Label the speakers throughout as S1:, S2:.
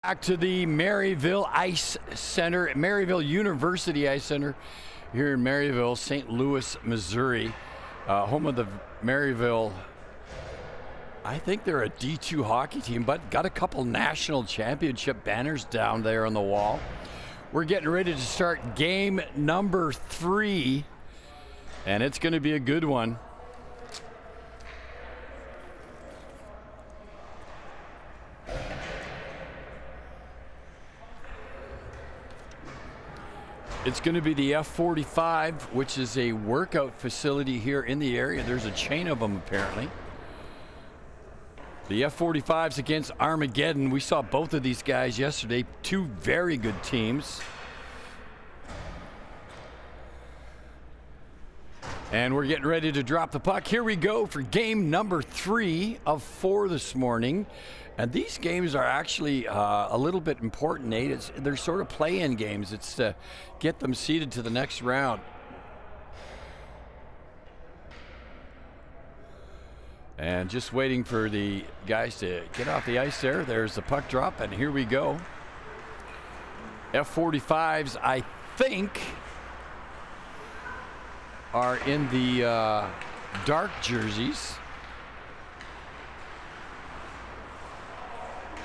S1: Back to the Maryville Ice Center, Maryville University Ice Center here in Maryville, St. Louis, Missouri, home of the Maryville. I think they're a D2 hockey team, but got a couple national championship banners down there on the wall. We're getting ready to start game number 3, and it's going to be a good one. It's going to be the F45, which is a workout facility here in the area. There's a chain of them, apparently. The F45's against Armageddon. We saw both of these guys yesterday. Two very good teams. And we're getting ready to drop the puck. Here we go for game number 3 of 4 this morning. And these games are actually a little bit important, Nate. They're sort of play-in games. It's to get them seeded to the next round. And just waiting for the guys to get off the ice there. There's the puck drop, and here we go. F45s, I think, are in the dark jerseys.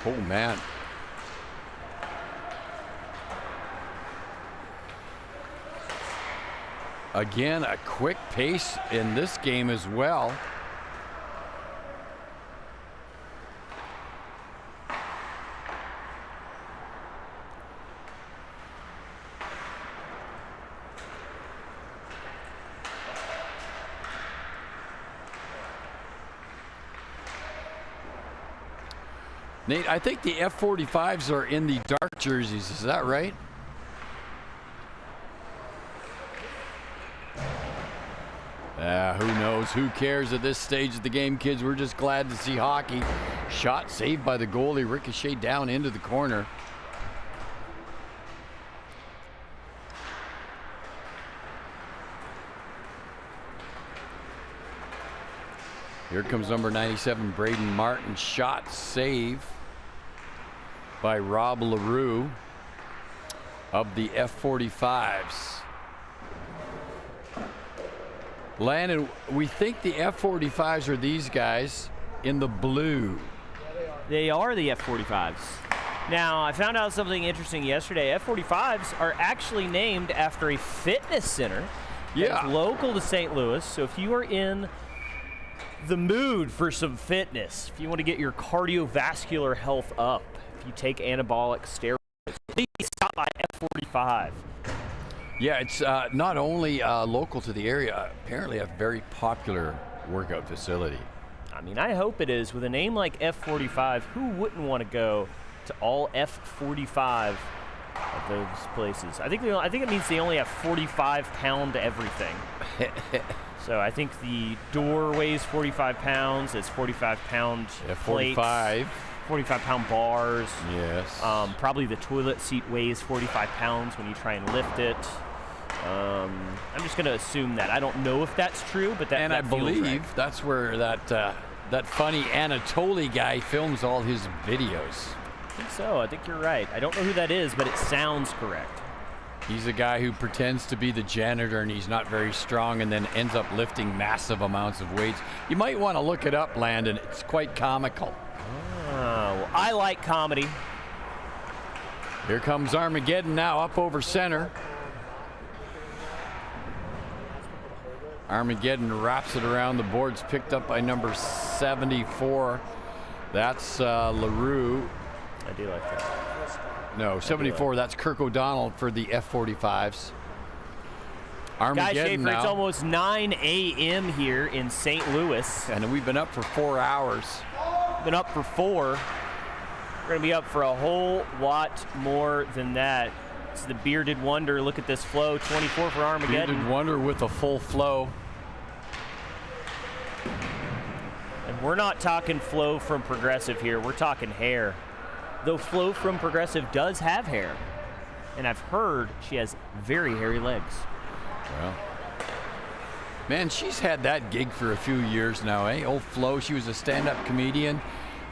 S1: Oh, man. Again, a quick pace in this game as well. Nate, I think the F45s are in the dark jerseys. Is that right? Who knows? Who cares at this stage of the game, kids? We're just glad to see hockey. Shot saved by the goalie, ricochet down into the corner. Here comes number 97, Braden Martin. Shot save by Rob LaRue of the F45s. Landon, we think the F45s are these guys in the blue.
S2: They are the F45s. Now, I found out something interesting yesterday. F45s are actually named after a fitness center that's local to St. Louis. So if you are in the mood for some fitness, if you want to get your cardiovascular health up, if you take anabolic steroids, please stop by F45.
S1: Yeah, it's not only local to the area, apparently a very popular workout facility.
S2: I mean, I hope it is. With a name like F45, who wouldn't want to go to all F45 of those places? I think it means they only have 45-pound everything. So I think the door weighs 45 pounds. It's 45-pound plates. 45-pound bars.
S1: Yes.
S2: Probably the toilet seat weighs 45 pounds when you try and lift it. I'm just going to assume that. I don't know if that's true, but that
S1: I
S2: feels
S1: believe
S2: right.
S1: That's where that funny Anatoly guy films all his videos.
S2: I think so. I think you're right. I don't know who that is, but it sounds correct.
S1: He's a guy who pretends to be the janitor, and he's not very strong, and then ends up lifting massive amounts of weights. You might want to look it up, Landon. It's quite comical.
S2: Oh, well, I like comedy.
S1: Here comes Armageddon now, up over center. Armageddon wraps it around the boards, picked up by number 74. That's LaRue.
S2: I do like that.
S1: No, 74, that's Kirk O'Donnell for the F45s. Armageddon
S2: Guys, Schaefer,
S1: now.
S2: it's almost 9 a.m. here in St. Louis.
S1: And we've been up for 4 hours.
S2: Been up for 4. We're going to be up for a whole lot more than that. It's the Bearded Wonder. Look at this flow. 24 for Armageddon.
S1: Bearded Wonder with a full flow.
S2: And we're not talking flow from Progressive here. We're talking hair. Though Flo from Progressive does have hair. And I've heard she has very hairy legs.
S1: Well, man, she's had that gig for a few years now, eh? Old Flo, she was a stand-up comedian.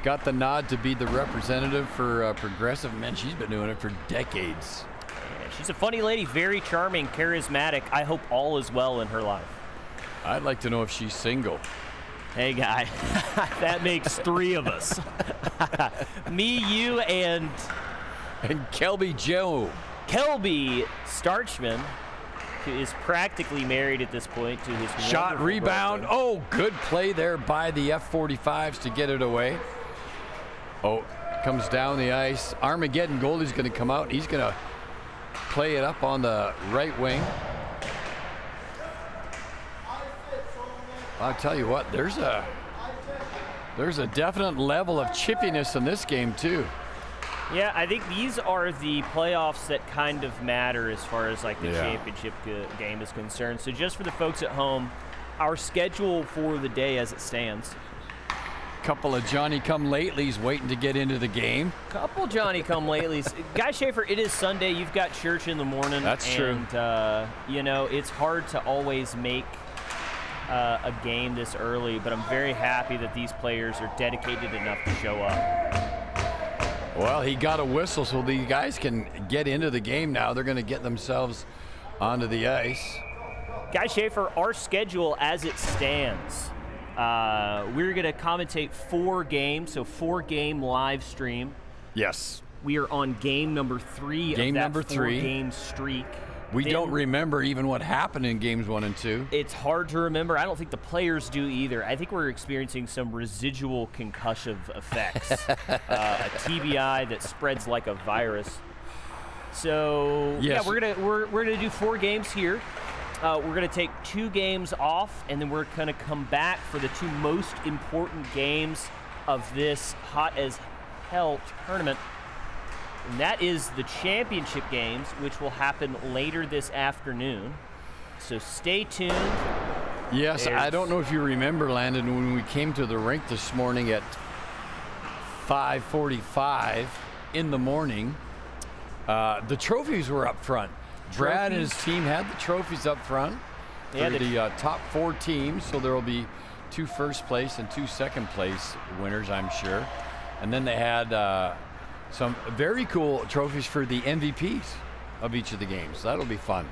S1: got the nod to be the representative for Progressive. Man, she's been doing it for decades.
S2: Yeah, she's a funny lady, very charming, charismatic. I hope all is well in her life.
S1: I'd like to know if she's single.
S2: Hey, guy, that makes 3 of us. Me, you, and
S1: Kelby Joe.
S2: Kelby Starchman, who is practically married at this point to his
S1: shot, rebound.
S2: girlfriend.
S1: Oh, good play there by the F45s to get it away. Oh, comes down the ice. Armageddon goalie's going to come out. He's going to play it up on the right wing. I'll tell you what, there's a definite level of chippiness in this game too.
S2: Yeah, I think these are the playoffs that kind of matter as far as like the championship game is concerned. So just for the folks at home, our schedule for the day as it stands.
S1: Couple of Johnny-come-latelys waiting to get into the game.
S2: Couple Johnny-come-latelys. Guy Schaefer, it is Sunday. You've got church in the morning.
S1: That's true.
S2: And, you know, it's hard to always make a game this early, but I'm very happy that these players are dedicated enough to show up.
S1: Well, he got a whistle, so these guys can get into the game now. They're going to get themselves onto the ice.
S2: Guy Schaefer, our schedule as it stands, we're going to commentate 4 games, so 4-game live stream.
S1: Yes.
S2: We are on game number 3 of that 4-game streak.
S1: We don't remember even what happened in games 1 and 2.
S2: It's hard to remember. I don't think the players do either. I think we're experiencing some residual concussive effects, a TBI that spreads like a virus. So
S1: yes.
S2: Yeah, we're gonna do 4 games here. We're gonna take 2 games off, and then we're gonna come back for the 2 most important games of this hot as hell tournament. And that is the championship games, which will happen later this afternoon. So stay tuned.
S1: Yes, I don't know if you remember, Landon, when we came to the rink this morning at 5:45 in the morning, the trophies were up front. Brad and his team had the trophies up front for the top 4 teams, so there will be 2 first place and 2 second place winners, I'm sure. And then they had some very cool trophies for the MVPs of each of the games. That'll be fun.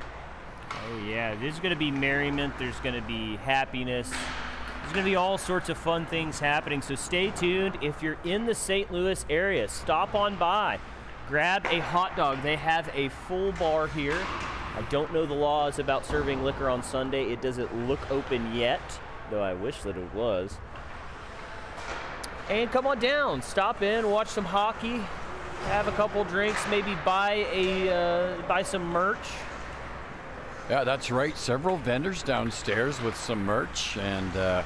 S2: Oh yeah, there's going to be merriment, there's going to be happiness, there's going to be all sorts of fun things happening, so stay tuned. If you're in the St. Louis area, stop on by, grab a hot dog. They have a full bar here. I don't know the laws about serving liquor on Sunday. It doesn't look open yet, though I wish that it was. And come on down, stop in, watch some hockey, have a couple drinks, maybe buy some merch.
S1: Yeah, that's right. Several vendors downstairs with some merch, and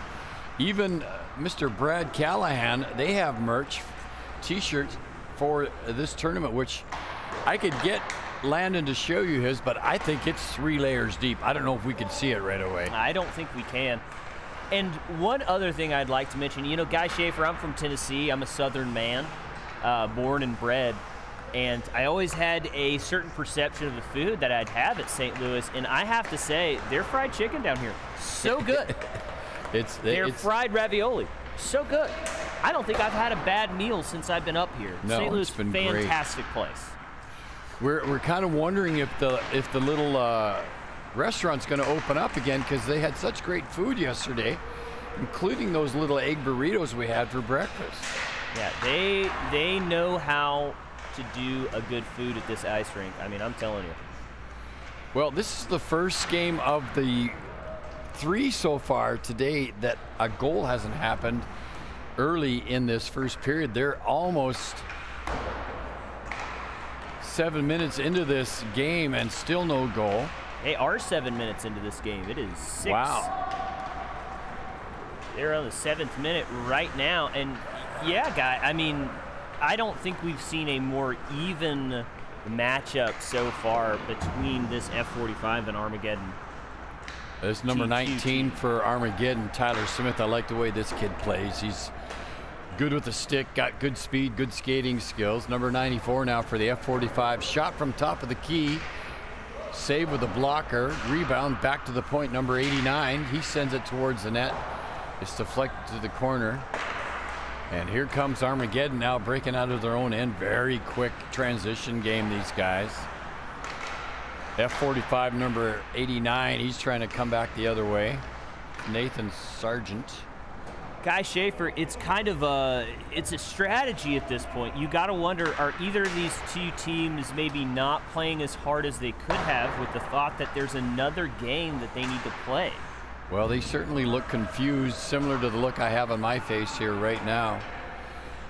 S1: even Mr. Brad Callahan, they have merch, T-shirts for this tournament, which I could get Landon to show you his, but I think it's 3 layers deep. I don't know if we can see it right away.
S2: I don't think we can. And one other thing I'd like to mention, you know, Guy Schaefer, I'm from Tennessee. I'm a Southern man, born and bred. And I always had a certain perception of the food that I'd have at St. Louis. And I have to say, their fried chicken down here, so good. Their fried ravioli, so good. I don't think I've had a bad meal since I've been up here.
S1: No,
S2: St. Louis,
S1: it's been
S2: fantastic
S1: great.
S2: place.
S1: We're kind of wondering if the little restaurant's going to open up again, because they had such great food yesterday, including those little egg burritos we had for breakfast.
S2: Yeah, they know how to do a good food at this ice rink. I mean, I'm telling you.
S1: Well, this is the first game of the 3 so far today that a goal hasn't happened early in this first period. They're almost 7 minutes into this game and still no goal.
S2: They are 7 minutes into this game. It is 6.
S1: Wow.
S2: They're on the 7th minute right now. And yeah, Guy, I mean, I don't think we've seen a more even matchup so far between this F45 and Armageddon.
S1: This number 19 for Armageddon, Tyler Smith. I like the way this kid plays. He's good with the stick, got good speed, good skating skills. Number 94 now for the F45. Shot from top of the key. Save with a blocker. Rebound back to the point, number 89. He sends it towards the net. It's deflected to the corner. And here comes Armageddon now breaking out of their own end. Very quick transition game, these guys. F45 number 89, he's trying to come back the other way. Nathan Sargent.
S2: Guy Schaefer, it's kind of a strategy at this point. You got to wonder, are either of these two teams maybe not playing as hard as they could have with the thought that there's another game that they need to play?
S1: Well, they certainly look confused, similar to the look I have on my face here right now.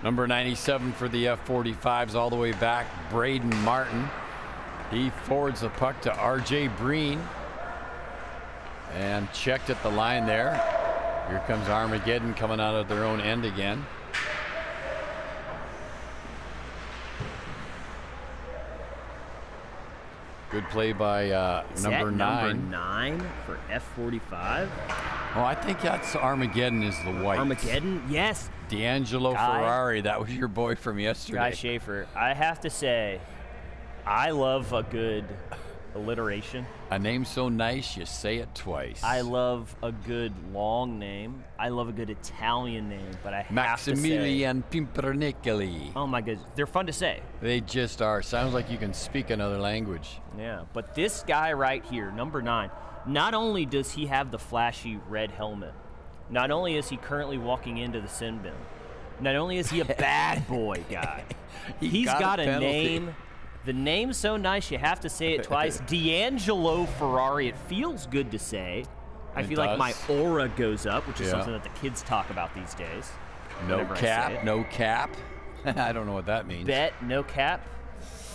S1: Number 97 for the F45s all the way back, Braden Martin. He forwards the puck to R.J. Breen. And checked at the line there. Here comes Armageddon coming out of their own end again. Good play by number 9.
S2: Number 9 for F45?
S1: Oh, I think that's Armageddon is the white.
S2: Armageddon? Yes.
S1: D'Angelo Ferrari, that was your boy from yesterday.
S2: Guy Schaefer, I have to say, I love a good alliteration.
S1: A name so nice, you say it twice.
S2: I love a good long name. I love a good Italian name, but I have
S1: Maximilian
S2: to say,
S1: Pimpernecoli.
S2: oh my goodness, they're fun to say.
S1: They just are. Sounds like you can speak another language.
S2: Yeah, but this guy right here, number 9, not only does he have the flashy red helmet, not only is he currently walking into the sin bin, not only is he a bad boy guy, he's got a name. The name's so nice you have to say it twice. D'Angelo Ferrari. It feels good to say. I feel like my aura goes up, which is something that the kids talk about these days.
S1: No cap, no cap. I don't know what that means.
S2: Bet, no cap.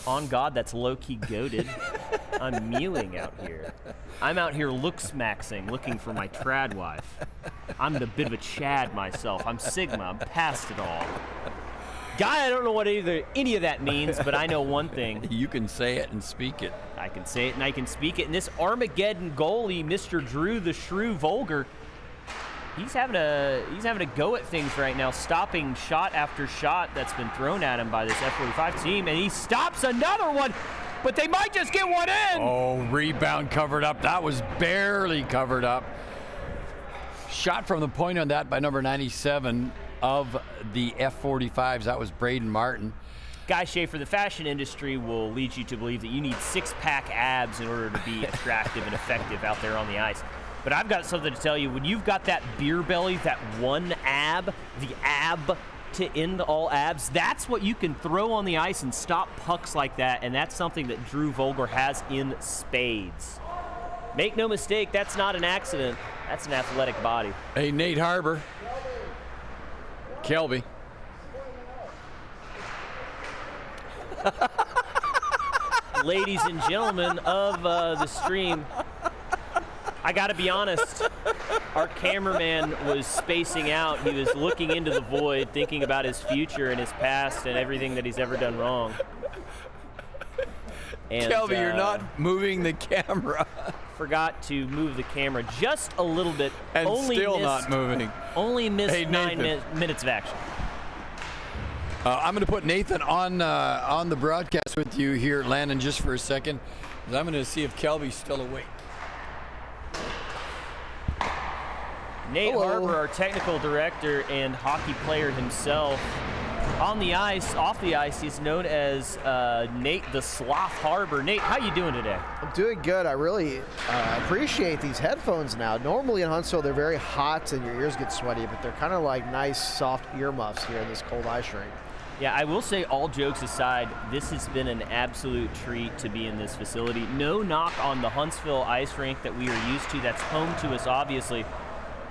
S2: On God, that's low-key goated. I'm mewing out here. I'm out here looks-maxing, looking for my trad wife. I'm a bit of a Chad myself. I'm Sigma. I'm past it all. Guy, I don't know what any of that means, but I know one thing.
S1: You can say it and speak it.
S2: I can say it and I can speak it. And this Armageddon goalie, Mr. Drew the Shrew Volger, he's having a go at things right now, stopping shot after shot that's been thrown at him by this F45 team, and he stops another one, but they might just get one in.
S1: Oh, rebound covered up. That was barely covered up. Shot from the point on that by number 97 of the F45s. That was Braden Martin.
S2: Guy Schaefer, the fashion industry will lead you to believe that you need six-pack abs in order to be attractive and effective out there on the ice. But I've got something to tell you. When you've got that beer belly, that one ab, the ab to end all abs, that's what you can throw on the ice and stop pucks like that, and that's something that Drew Volger has in spades. Make no mistake, that's not an accident. That's an athletic body.
S1: Hey, Nate Harbor. Kelby.
S2: Ladies and gentlemen of the stream, I got to be honest, our cameraman was spacing out. He was looking into the void, thinking about his future and his past and everything that he's ever done wrong. And,
S1: Kelby, you're not moving the camera.
S2: Forgot to move the camera just a little bit.
S1: And still not moving.
S2: Only missed
S1: Hey,
S2: 9 minutes of action.
S1: I'm going to put Nathan on the broadcast with you here, Landon, just for a second. I'm going to see if Kelby's still awake.
S2: Nate
S3: Hello.
S2: Harbor, our technical director and hockey player himself. On the ice, off the ice, he's known as Nate the Sloth Harbor. Nate, how you doing today?
S3: I'm doing good. I really appreciate these headphones now. Normally in Huntsville, they're very hot and your ears get sweaty, but they're kind of like nice, soft earmuffs here in this cold ice rink.
S2: Yeah, I will say, all jokes aside, this has been an absolute treat to be in this facility. No knock on the Huntsville ice rink that we are used to. That's home to us, obviously.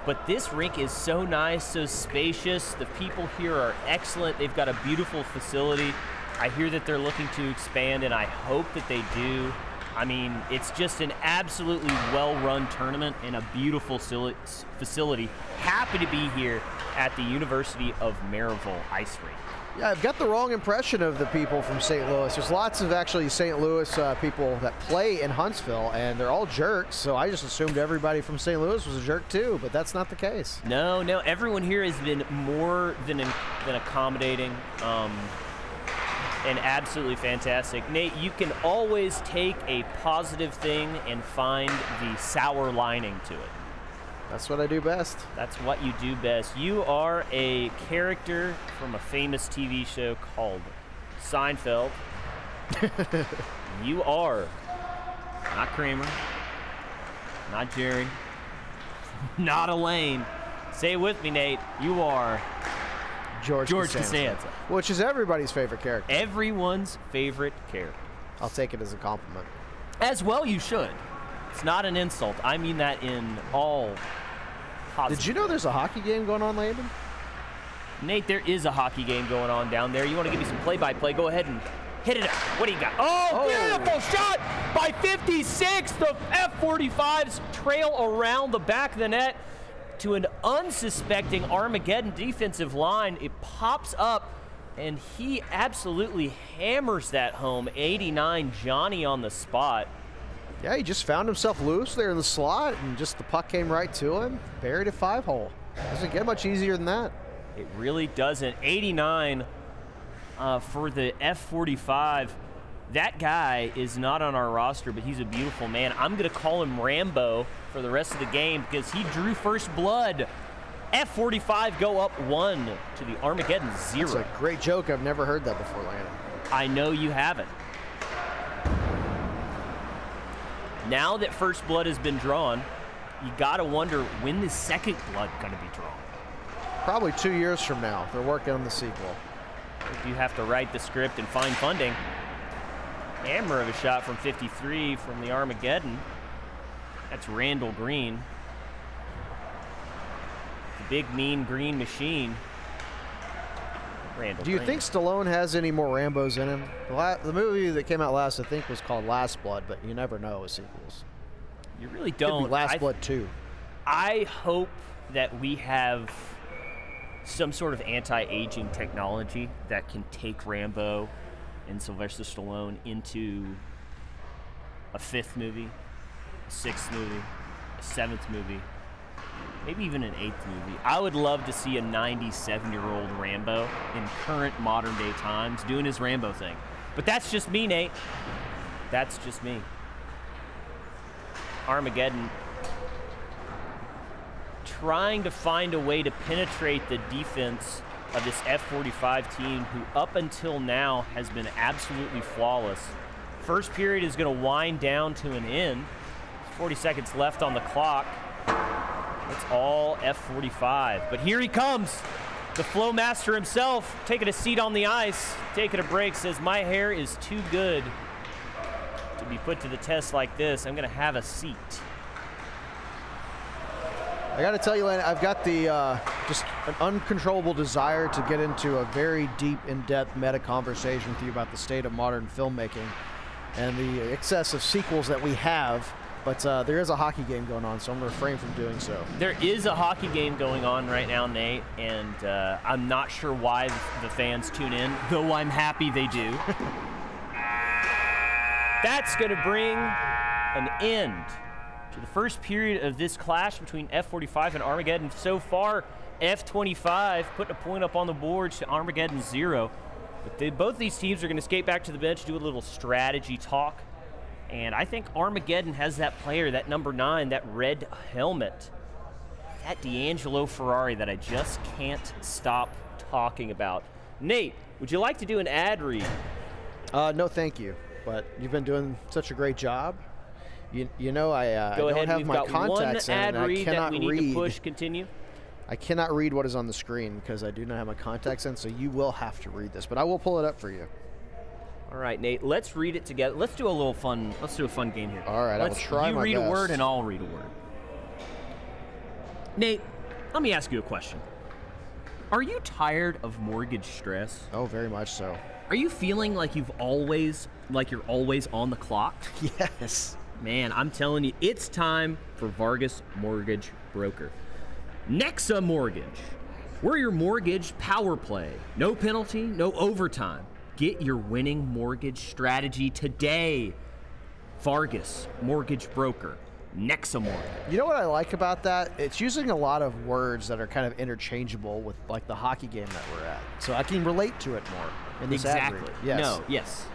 S2: But this rink is so nice, so spacious. The people here are excellent. They've got a beautiful facility. I hear that they're looking to expand, and I hope that they do. I mean, it's just an absolutely well-run tournament and a beautiful facility. Happy to be here at the University of Maryville Ice Rink.
S3: Yeah, I've got the wrong impression of the people from St. Louis. There's lots of actually St. Louis people that play in Huntsville, and they're all jerks, so I just assumed everybody from St. Louis was a jerk too, but that's not the case.
S2: No, everyone here has been more than accommodating and absolutely fantastic. Nate, you can always take a positive thing and find the sour lining to it.
S3: That's what I do best.
S2: That's what you do best. You are a character from a famous TV show called Seinfeld. You are not Kramer, not Jerry, not Elaine. Say it with me, Nate. You are
S3: George
S2: Costanza.
S3: Which is everybody's favorite character.
S2: Everyone's favorite character.
S3: I'll take it as a compliment.
S2: As well you should. It's not an insult. I mean that in all positive.
S3: Did you know there's a hockey game going on, Laban?
S2: Nate, there is a hockey game going on down there. You want to give me some play-by-play? Go ahead and hit it up. What do you got? Oh, beautiful shot by 56. The F45s trail around the back of the net to an unsuspecting Armageddon defensive line. It pops up, and he absolutely hammers that home. 89, Johnny on the spot.
S3: Yeah, he just found himself loose there in the slot, and just the puck came right to him. Buried a 5-hole. Doesn't get much easier than that.
S2: It really doesn't. 89 for the F45. That guy is not on our roster, but he's a beautiful man. I'm going to call him Rambo for the rest of the game because he drew first blood. F45 go up 1 to the Armageddon 0.
S3: That's a great joke. I've never heard that before, Landon.
S2: I know you haven't. Now that first blood has been drawn, you got to wonder when is second blood going to be drawn.
S3: Probably 2 years from now. They're working on the sequel.
S2: You have to write the script and find funding. Hammer of a shot from 53 from the Armageddon. That's Randall Green. The big, mean green machine. Randall
S3: Do you
S2: Green.
S3: think Stallone has any more Rambos in him? The movie that came out last, I think, was called Last Blood, but you never know with sequels.
S2: You really
S3: Could
S2: don't.
S3: be Last Blood 2.
S2: I hope that we have some sort of anti-aging technology that can take Rambo and Sylvester Stallone into a 5th movie, a 6th movie, a 7th movie, maybe even an 8th movie. I would love to see a 97-year-old Rambo in current modern-day times doing his Rambo thing. But that's just me, Nate. That's just me. Armageddon trying to find a way to penetrate the defense of this F45 team who up until now has been absolutely flawless. First period is going to wind down to an end. 40 seconds left on the clock. It's all F45. But here he comes. The flow master himself taking a seat on the ice, taking a break, says, my hair is too good to be put to the test like this. I'm going to have a seat.
S3: I got to tell you, Landon, I've got the just an uncontrollable desire to get into a very deep, in-depth meta conversation with you about the state of modern filmmaking and the excess of sequels that we have. But there is a hockey game going on, so I'm going to refrain from doing so.
S2: There is a hockey game going on right now, Nate, and I'm not sure why the fans tune in, though I'm happy they do. That's going to bring an end to the first period of this clash between F45 and Armageddon. So far, F25 putting a point up on the board to Armageddon 0. But both these teams are going to skate back to the bench, do a little strategy talk. And I think Armageddon has that player, that number 9, that red helmet, that D'Angelo Ferrari that I just can't stop talking about. Nate, would you like to do an ad read?
S3: No, thank you. But you've been doing such a great job. You know, I
S2: Go
S3: don't
S2: ahead.
S3: have
S2: We've
S3: my
S2: got
S3: contacts
S2: one ad
S3: in, and I
S2: read that
S3: cannot
S2: we need
S3: read.
S2: to push. Continue.
S3: I cannot read what is on the screen because I do not have my contacts in, so you will have to read this. But I will pull it up for you.
S2: All right, Nate, let's read it together. Let's do a little fun. Let's do a fun game here.
S3: All right, I will try my
S2: You read
S3: best.
S2: a word and I'll read a word. Nate, let me ask you a question. Are you tired of mortgage stress?
S3: Oh, very much so.
S2: Are you feeling like you're always on the clock?
S3: Yes.
S2: Man, I'm telling you, it's time for Vargas Mortgage Broker. Nexa Mortgage. We're your mortgage power play. No penalty, no overtime. Get your winning mortgage strategy today. Vargas Mortgage Broker. Nexa Mortgage.
S3: You know what I like about that? It's using a lot of words that are kind of interchangeable with like the hockey game that we're at. So I can relate to it more in this ad read.
S2: Exactly.
S3: Yes.
S2: No, yes.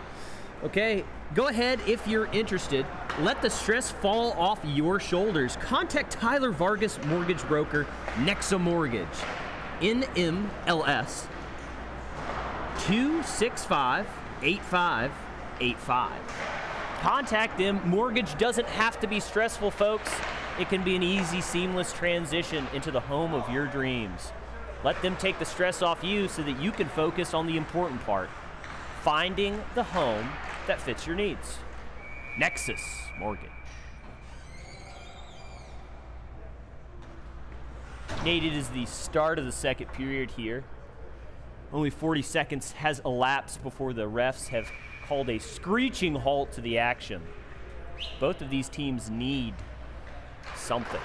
S2: Okay, go ahead if you're interested. Let the stress fall off your shoulders. Contact Tyler Vargas Mortgage Broker, Nexa Mortgage, NMLS 265-8585. Contact them. Mortgage doesn't have to be stressful, folks. It can be an easy, seamless transition into the home of your dreams. Let them take the stress off you so that you can focus on the important part, finding the home that fits your needs. Nexus Mortgage. Nate, it is the start of the second period here. Only 40 seconds has elapsed before the refs have called a screeching halt to the action. Both of these teams need something.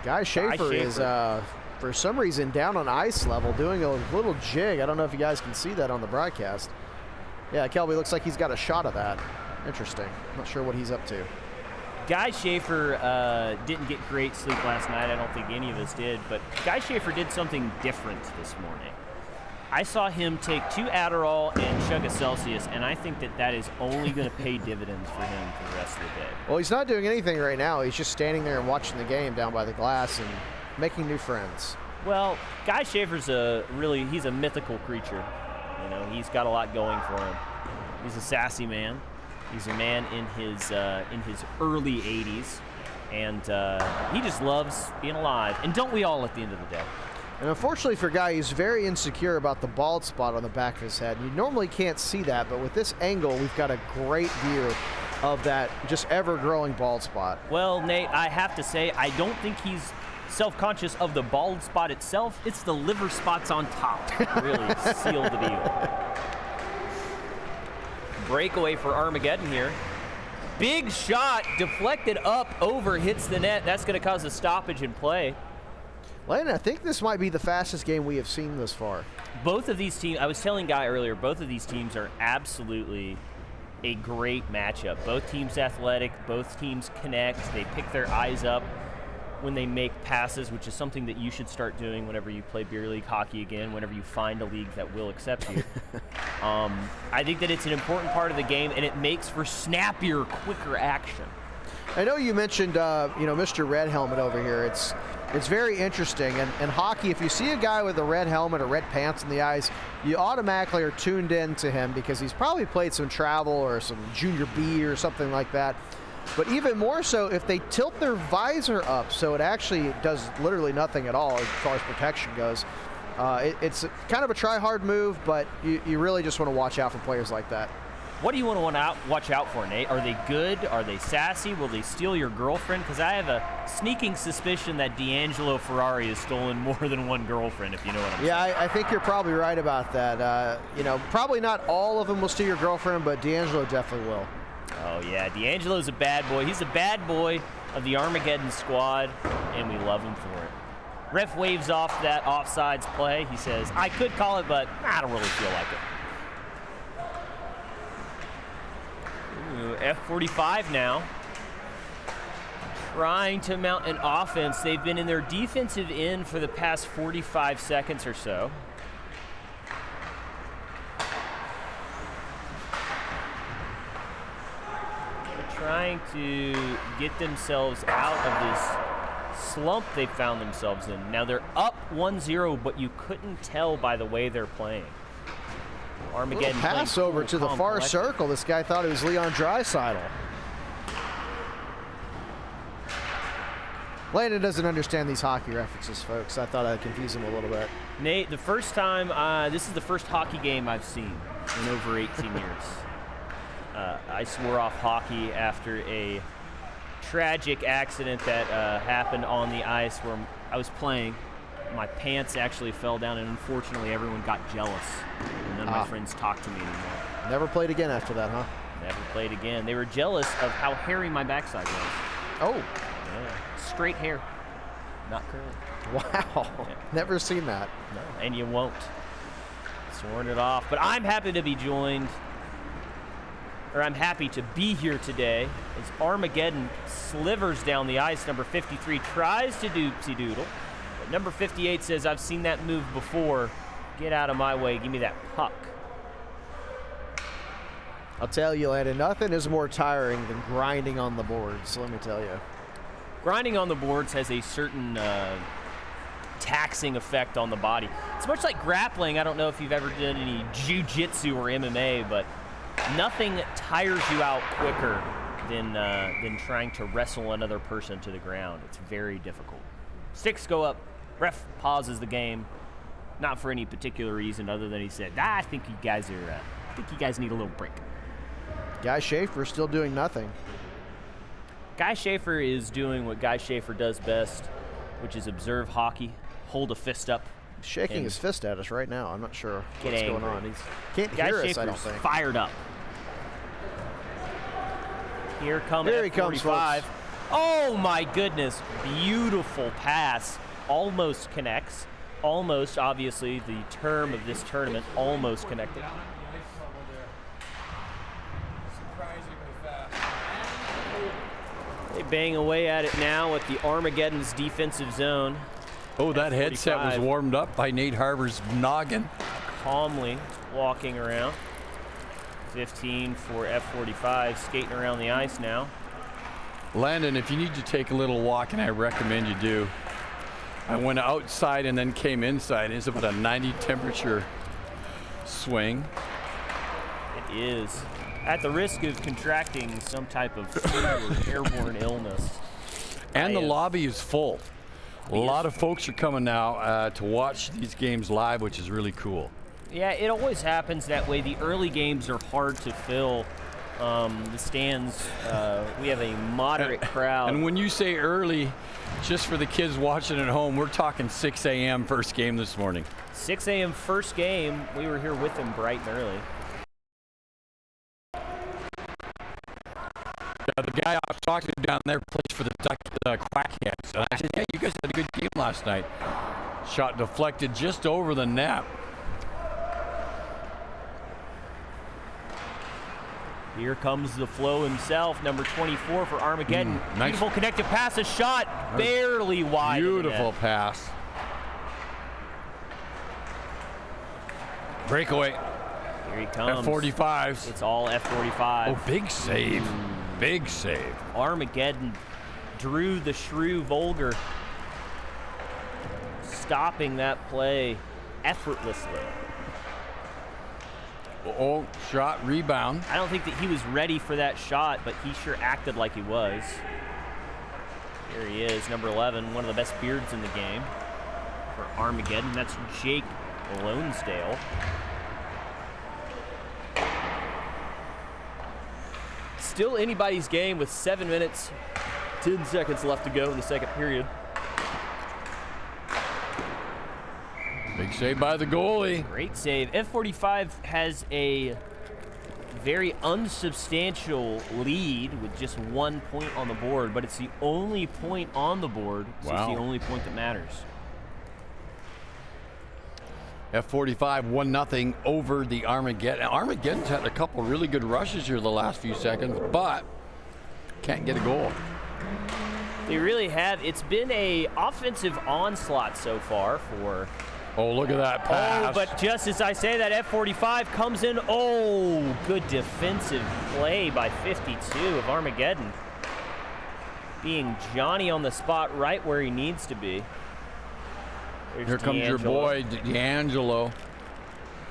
S3: Guy Schaefer is, for some reason, down on ice level, doing a little jig. I don't know if you guys can see that on the broadcast. Yeah, Kelby looks like he's got a shot of that. Interesting. Not sure what he's up to.
S2: Guy Schaefer didn't get great sleep last night. I don't think any of us did, but Guy Schaefer did something different this morning. I saw him take 2 Adderall and chug a Celsius, and I think that is only going to pay dividends for him for the rest of the day.
S3: Well, he's not doing anything right now. He's just standing there and watching the game down by the glass and making new friends.
S2: Well, Guy Schaefer's he's a mythical creature. You know, he's got a lot going for him. He's a sassy man. He's a man in his early 80s, and he just loves being alive. And don't we all at the end of the day?
S3: And unfortunately for Guy, he's very insecure about the bald spot on the back of his head. You normally can't see that, but with this angle, we've got a great view of that just ever-growing bald spot.
S2: Well, Nate, I have to say, I don't think he's self-conscious of the bald spot itself. It's the liver spots on top that really seal the deal. Breakaway for Armageddon here. Big shot, deflected up, over, hits the net. That's going to cause a stoppage in play.
S3: Landon, I think this might be the fastest game we have seen thus far.
S2: Both of these teams, I was telling Guy earlier, both of these teams are absolutely a great matchup. Both teams athletic, both teams connect. They pick their eyes up when they make passes, which is something that you should start doing whenever you play beer league hockey again, whenever you find a league that will accept you. I think that it's an important part of the game, and it makes for snappier, quicker action.
S3: I know you mentioned, Mr. Red Helmet over here. It's very interesting. And in hockey, if you see a guy with a red helmet or red pants in the eyes, you automatically are tuned in to him because he's probably played some travel or some junior B or something like that. But even more so if they tilt their visor up so it actually does literally nothing at all as far as protection goes. It's kind of a try-hard move, but you really just want to watch out for players like that.
S2: What do you want to watch out for, Nate? Are they good? Are they sassy? Will they steal your girlfriend? Because I have a sneaking suspicion that D'Angelo Ferrari has stolen more than one girlfriend, if you know what I'm saying.
S3: Yeah, I think you're probably right about that. Probably not all of them will steal your girlfriend, but D'Angelo definitely will.
S2: Oh, yeah, D'Angelo's a bad boy. He's a bad boy of the Armageddon squad, and we love him for it. Ref waves off that offsides play. He says, I could call it, but I don't really feel like it. Ooh, F45 now. Trying to mount an offense. They've been in their defensive end for the past 45 seconds or so. Trying to get themselves out of this slump they found themselves in. Now they're up 1-0, but you couldn't tell by the way they're playing. Armageddon
S3: pass over to the far circle. This guy thought it was Leon Draisaitl. Landon doesn't understand these hockey references, folks. I thought I'd confuse him a little bit.
S2: Nate, the first time, this is the first hockey game I've seen in over 18 years. I swore off hockey after a tragic accident that happened on the ice where I was playing. My pants actually fell down, and unfortunately everyone got jealous. And none of my friends talked to me anymore.
S3: Never played again after that, huh?
S2: Never played again. They were jealous of how hairy my backside was.
S3: Oh.
S2: Yeah. Straight hair, not curly.
S3: Wow.
S2: Yeah.
S3: Never seen that.
S2: No, and you won't. Sworn it off. But I'm happy to be joined, or I'm happy to be here today as Armageddon slivers down the ice. Number 53 tries to doopsie-doodle, but number 58 says, I've seen that move before. Get out of my way. Give me that puck.
S3: I'll tell you, Landon, nothing is more tiring than grinding on the boards, let me tell you.
S2: Grinding on the boards has a certain taxing effect on the body. It's much like grappling. I don't know if you've ever done any jiu-jitsu or MMA, but nothing tires you out quicker than trying to wrestle another person to the ground. It's very difficult. Sticks go up. Ref pauses the game, not for any particular reason other than he said, I think you guys need a little break.
S3: Guy Schaefer still doing nothing.
S2: Guy Schaefer is doing what Guy Schaefer does best, which is observe hockey, hold a fist up.
S3: He's shaking his fist at us right now. I'm not sure what's
S2: angry.
S3: going on. He can't
S2: Guy
S3: hear us,
S2: Schaefer's
S3: I don't think.
S2: fired up. Here comes
S3: There he comes,
S2: F45.
S3: folks.
S2: Oh my goodness, beautiful pass. Almost connects. Almost, obviously, the term of this tournament, almost connected. They bang away at it now with the Armageddon's defensive zone.
S1: Oh, that
S2: F45.
S1: headset was warmed up by Nate Harbor's noggin.
S2: Calmly walking around. 15 for F45, skating around the ice now.
S1: Landon, if you need to take a little walk, and I recommend you do, I went outside and then came inside. It's about a 90 temperature swing.
S2: It is. At the risk of contracting some type of flu or airborne illness.
S1: And the lobby is full. A lot of folks are coming now to watch these games live, which is really cool.
S2: Yeah, it always happens that way. The early games are hard to fill. The stands, we have a moderate crowd.
S1: And when you say early, just for the kids watching at home, we're talking 6 a.m. first game this morning.
S2: 6 a.m. first game. We were here with them bright and early.
S1: The guy I was talking to down there plays for the Quackheads. And I said, yeah, you guys had a good game last night. Shot deflected just over the net.
S2: Here comes the flow himself, number 24 for Armageddon.
S1: Nice.
S2: Beautiful connected pass, a shot barely wide.
S1: Beautiful pass. Breakaway.
S2: Here he comes.
S1: F45s.
S2: It's all F45.
S1: Oh, big save. Big save.
S2: Armageddon drew the shrew Volger, stopping that play effortlessly.
S1: Oh, shot, rebound.
S2: I don't think that he was ready for that shot, but he sure acted like he was. Here he is, number 11, one of the best beards in the game for Armageddon. That's Jake Lonesdale. Still anybody's game with 7 minutes, 10 seconds left to go in the second period.
S1: Big save by the goalie.
S2: Great save. F45 has a very unsubstantial lead with just 1 point on the board, but it's the only point on the board, so
S1: Wow.
S2: it's the only point that matters.
S1: F45 1-0 over the Armageddon. Armageddon's had a couple really good rushes here the last few seconds, but can't get a goal.
S2: They really have. It's been a offensive onslaught so far for...
S1: Oh, look at that pass.
S2: Oh, but just as I say that, F45 comes in. Oh, good defensive play by 52 of Armageddon. Being Johnny on the spot right where he needs to be. There's
S1: Here comes your boy, D'Angelo.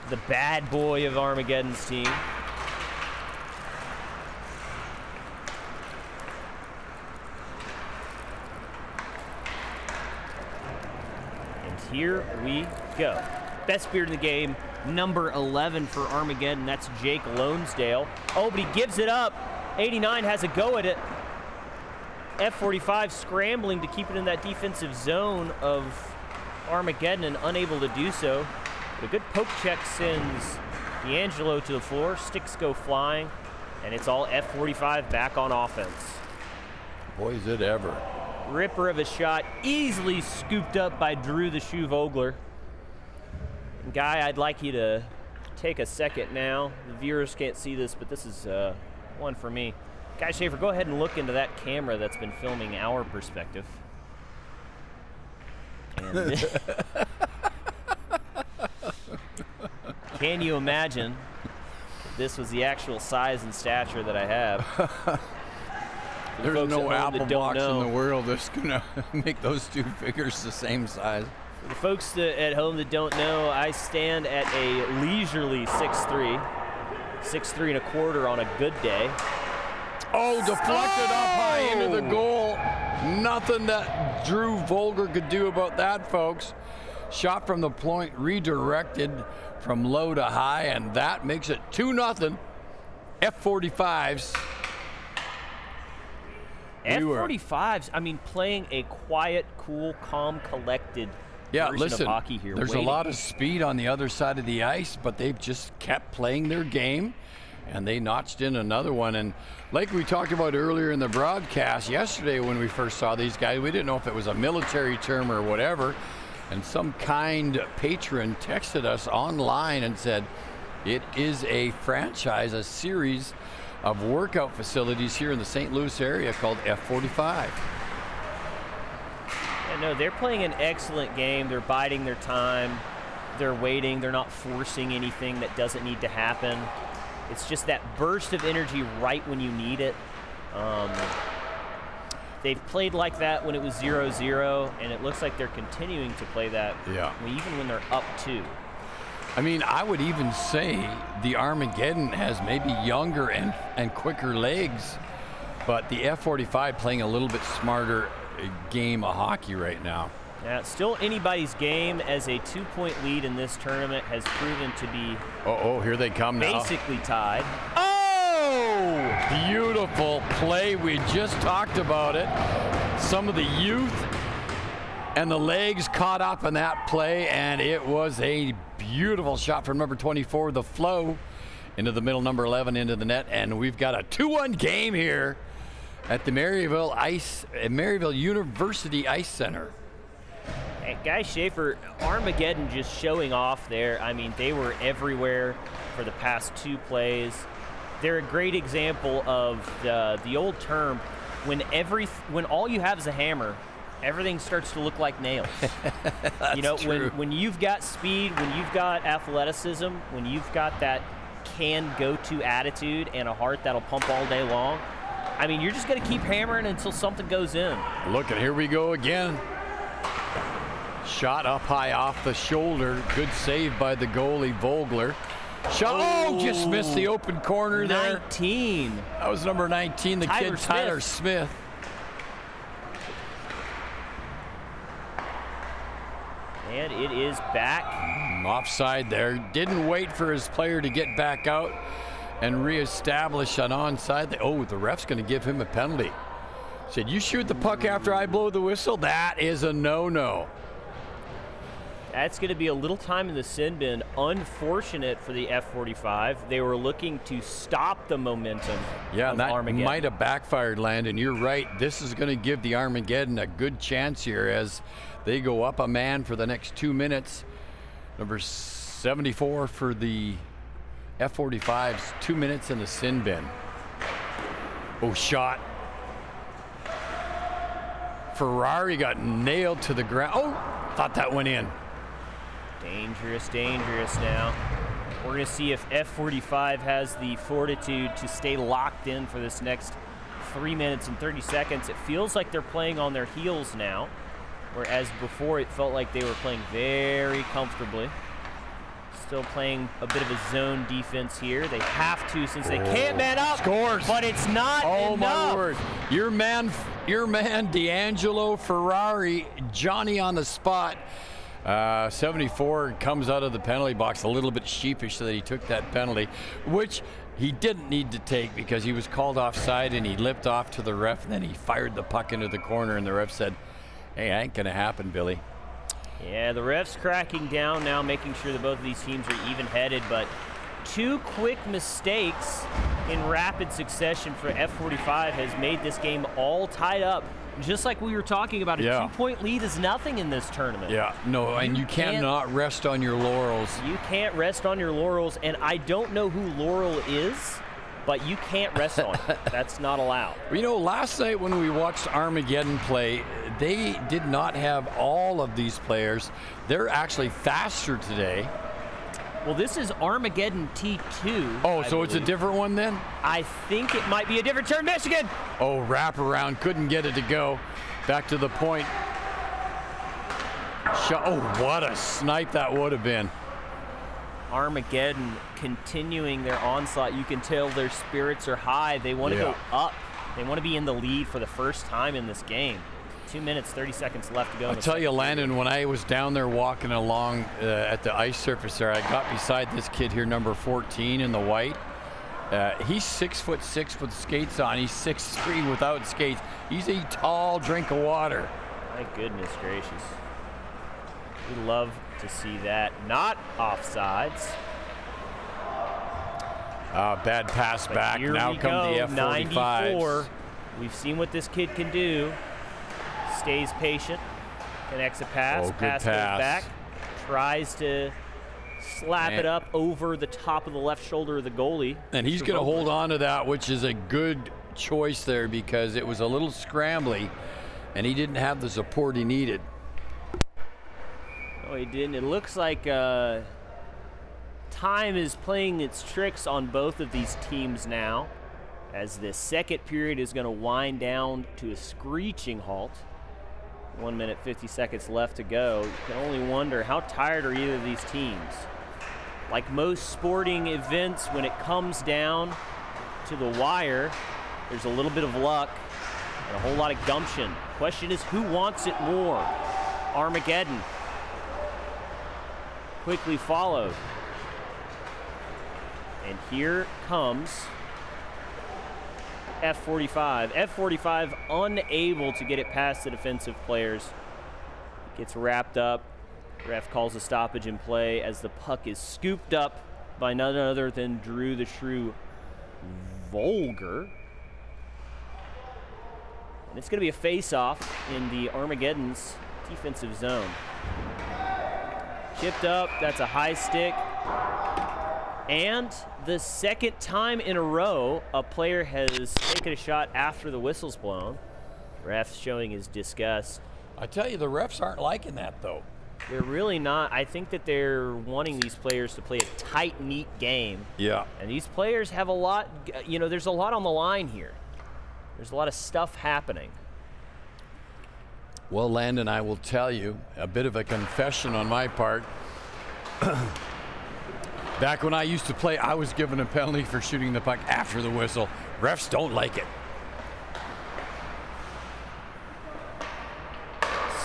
S2: The bad boy of Armageddon's team. And here we go. Best beard in the game, number 11 for Armageddon. That's Jake Lonesdale. Oh, but he gives it up. 89 has a go at it. F45 scrambling to keep it in that defensive zone of Armageddon and unable to do so. But a good poke check sends D'Angelo to the floor. Sticks go flying, and it's all F45 back on offense.
S1: Boy, is it ever.
S2: Ripper of a shot, easily scooped up by Drew the Shoe Vogler. Guy, I'd like you to take a second now. The viewers can't see this, but this is one for me. Guy Schaefer, go ahead and look into that camera that's been filming our perspective. And can you imagine this was the actual size and stature that I have.
S1: There's
S2: folks
S1: no
S2: at home that
S1: Apple
S2: don't
S1: box
S2: know.
S1: in the world that's going to make those two figures the same size.
S2: For the folks at home that don't know, I stand at a leisurely 6'3", 6'3 1/4 on a good day.
S1: Oh, deflected up high into the goal. Nothing that Drew Volger could do about that, folks. Shot from the point, redirected from low to high, and that makes it 2-0. F45s.
S2: F45s, I mean, playing a quiet, cool, calm, collected version
S1: listen,
S2: of hockey here.
S1: There's
S2: waiting.
S1: a lot of speed on the other side of the ice, but they've just kept playing their game, and they notched in another one. And like we talked about earlier in the broadcast yesterday when we first saw these guys, we didn't know if it was a military term or whatever, and some kind patron texted us online and said, it is a franchise, a series of workout facilities here in the St. Louis area called F45.
S2: Yeah, no, they're playing an excellent game. They're biding their time. They're waiting. They're not forcing anything that doesn't need to happen. It's just that burst of energy right when you need it. They've played like that when it was 0-0, and it looks like they're continuing to play that even when they're up 2.
S1: I mean, I would even say the Armageddon has maybe younger and quicker legs, but the F45 playing a little bit smarter game of hockey right now.
S2: Yeah, it's still anybody's game, as a 2-point lead in this tournament has proven to be
S1: here they come now.
S2: basically tied.
S1: Oh! Beautiful play. We just talked about it. Some of the youth and the legs caught up in that play, and it was a beautiful shot from number 24, the flow, into the middle, number 11, into the net, and we've got a 2-1 game here at the Maryville University Ice Center.
S2: Hey, Guy Schaefer, Armageddon just showing off there. I mean, they were everywhere for the past 2 plays. They're a great example of the old term, when all you have is a hammer, everything starts to look like nails.
S1: You know, true.
S2: when you've got speed, when you've got athleticism, when you've got that can-go-to attitude and a heart that'll pump all day long, I mean, you're just going to keep hammering until something goes in.
S1: Look, and here we go again. Shot up high off the shoulder. Good save by the goalie, Vogler. Shot, just missed the open corner there.
S2: 19.
S1: That was number 19, the kid Tyler Smith.
S2: And it is back.
S1: Offside there. Didn't wait for his player to get back out and reestablish an onside. The ref's going to give him a penalty. Said, you shoot the puck after I blow the whistle? That is a no-no.
S2: That's going to be a little time in the sin bin. Unfortunate for the F45. They were looking to stop the momentum of
S1: that
S2: Armageddon.
S1: might have backfired, Landon. You're right. This is going to give the Armageddon a good chance here as they go up a man for the next 2 minutes. Number 74 for the F45s, 2 minutes in the sin bin. Shot. Ferrari got nailed to the ground. Thought that went in.
S2: Dangerous now. We're going to see if F45 has the fortitude to stay locked in for this next 3 minutes and 30 seconds. It feels like they're playing on their heels now, whereas before it felt like they were playing very comfortably. Still playing a bit of a zone defense here. They have to, since they can't man up.
S1: Scores.
S2: But it's not enough.
S1: Oh, my word. Your man, D'Angelo Ferrari, Johnny on the spot. 74 comes out of the penalty box a little bit sheepish that he took that penalty, which he didn't need to take because he was called offside and he lipped off to the ref, and then he fired the puck into the corner, and the ref said, hey, that ain't going to happen, Billy.
S2: Yeah, the ref's cracking down now, making sure that both of these teams are even-headed, but 2 quick mistakes in rapid succession for F45 has made this game all tied up. Just like we were talking about, a 2-point lead is nothing in this tournament.
S1: Yeah, no, and you cannot rest on your laurels.
S2: You can't rest on your laurels, and I don't know who Laurel is, but you can't rest on it. That's not allowed.
S1: You know, last night when we watched Armageddon play, they did not have all of these players. They're actually faster today.
S2: Well, this is Armageddon T2.
S1: Oh, so it's a different one then?
S2: I think it might be a different turn. Michigan!
S1: Oh, wraparound, couldn't get it to go. Back to the point. Oh, what a snipe that would have been.
S2: Armageddon continuing their onslaught. You can tell their spirits are high. They want to go up. They want to be in the lead for the first time in this game. 2 minutes, 30 seconds left to go.
S1: I'll tell you, Landon, when I was down there walking along at the ice surface there, I got beside this kid here, number 14 in the white. He's 6'6" with skates on. He's 6'3" without skates. He's a tall drink of water.
S2: My goodness gracious. We love to see that. Not offsides.
S1: Bad pass
S2: But
S1: back.
S2: Here
S1: Now
S2: we
S1: come
S2: go,
S1: the F45s.
S2: 94. We've seen what this kid can do. Stays patient. Connects a pass.
S1: Oh, good
S2: pass goes back. Tries to slap it up over the top of the left shoulder of the goalie.
S1: And he's going to hold on to that, which is a good choice there because it was a little scrambly, and he didn't have the support he needed.
S2: No, he didn't. It looks like time is playing its tricks on both of these teams now, as the second period is going to wind down to a screeching halt. 1 minute, 50 seconds left to go. You can only wonder how tired are either of these teams. Like most sporting events, when it comes down to the wire, there's a little bit of luck and a whole lot of gumption. Question is, who wants it more? Armageddon quickly followed. And here comes F45. F45 unable to get it past the defensive players. Gets wrapped up. Ref calls a stoppage in play as the puck is scooped up by none other than Drew the Shrew Volger. And it's going to be a face-off in the Armageddon's defensive zone. Chipped up, that's a high stick. And the second time in a row, a player has taken a shot after the whistle's blown. Ref showing his disgust.
S1: I tell you, the refs aren't liking that, though.
S2: They're really not. I think that they're wanting these players to play a tight, neat game.
S1: Yeah.
S2: And these players have a lot, you know, there's a lot on the line here. There's a lot of stuff happening.
S1: Well, Landon, I will tell you, a bit of a confession on my part. Back when I used to play, I was given a penalty for shooting the puck after the whistle. Refs don't like it.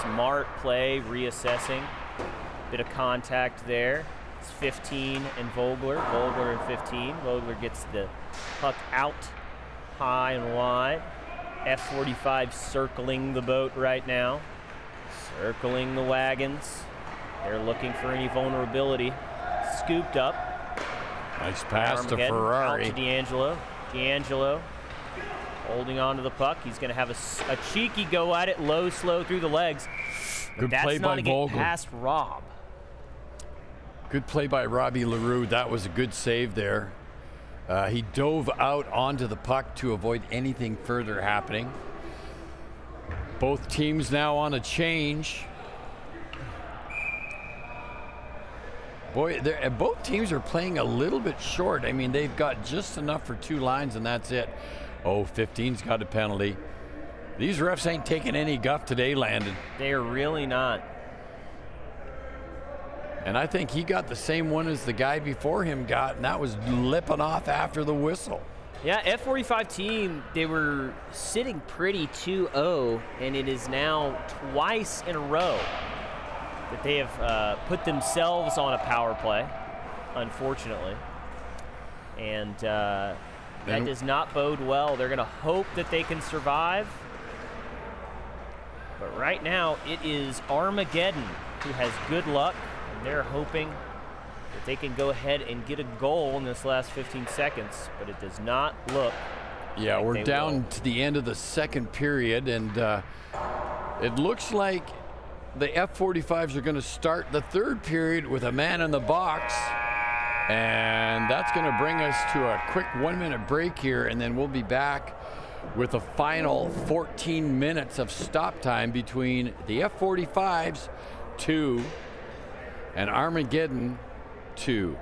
S2: Smart play, reassessing. Bit of contact there. It's 15 and Vogler. Vogler and 15. Vogler gets the puck out high and wide. F45 circling the boat right now. Circling the wagons. They're looking for any vulnerability. Scooped up.
S1: Nice pass to
S2: Armageddon,
S1: Ferrari.
S2: out to D'Angelo. D'Angelo holding on to the puck. He's going to have a cheeky go at it, low, slow through the legs. But
S1: Good
S2: that's
S1: play
S2: not
S1: by
S2: to get
S1: Vogel.
S2: past Rob.
S1: Good play by Robbie LaRue. That was a good save there. He dove out onto the puck to avoid anything further happening. Both teams now on a change. Boy, both teams are playing a little bit short. I mean, they've got just enough for two lines, and that's it. Oh, 15's got a penalty. These refs ain't taking any guff today, Landon.
S2: They are really not.
S1: And I think he got the same one as the guy before him got, and that was lipping off after the whistle.
S2: Yeah, F45 team, they were sitting pretty 2-0, and it is now twice in a row that they have put themselves on a power play, unfortunately. And that does not bode well. They're going to hope that they can survive. But right now, it is Armageddon who has good luck, and they're hoping that they can go ahead and get a goal in this last 15 seconds, but it does not look like
S1: we're
S2: they
S1: down
S2: will.
S1: to the end of the second period, and it looks like the F45s are going to start the third period with a man in the box, and that's going to bring us to a quick 1 minute break here, and then we'll be back with a final 14 minutes of stop time between the F45s 2 and Armageddon 2.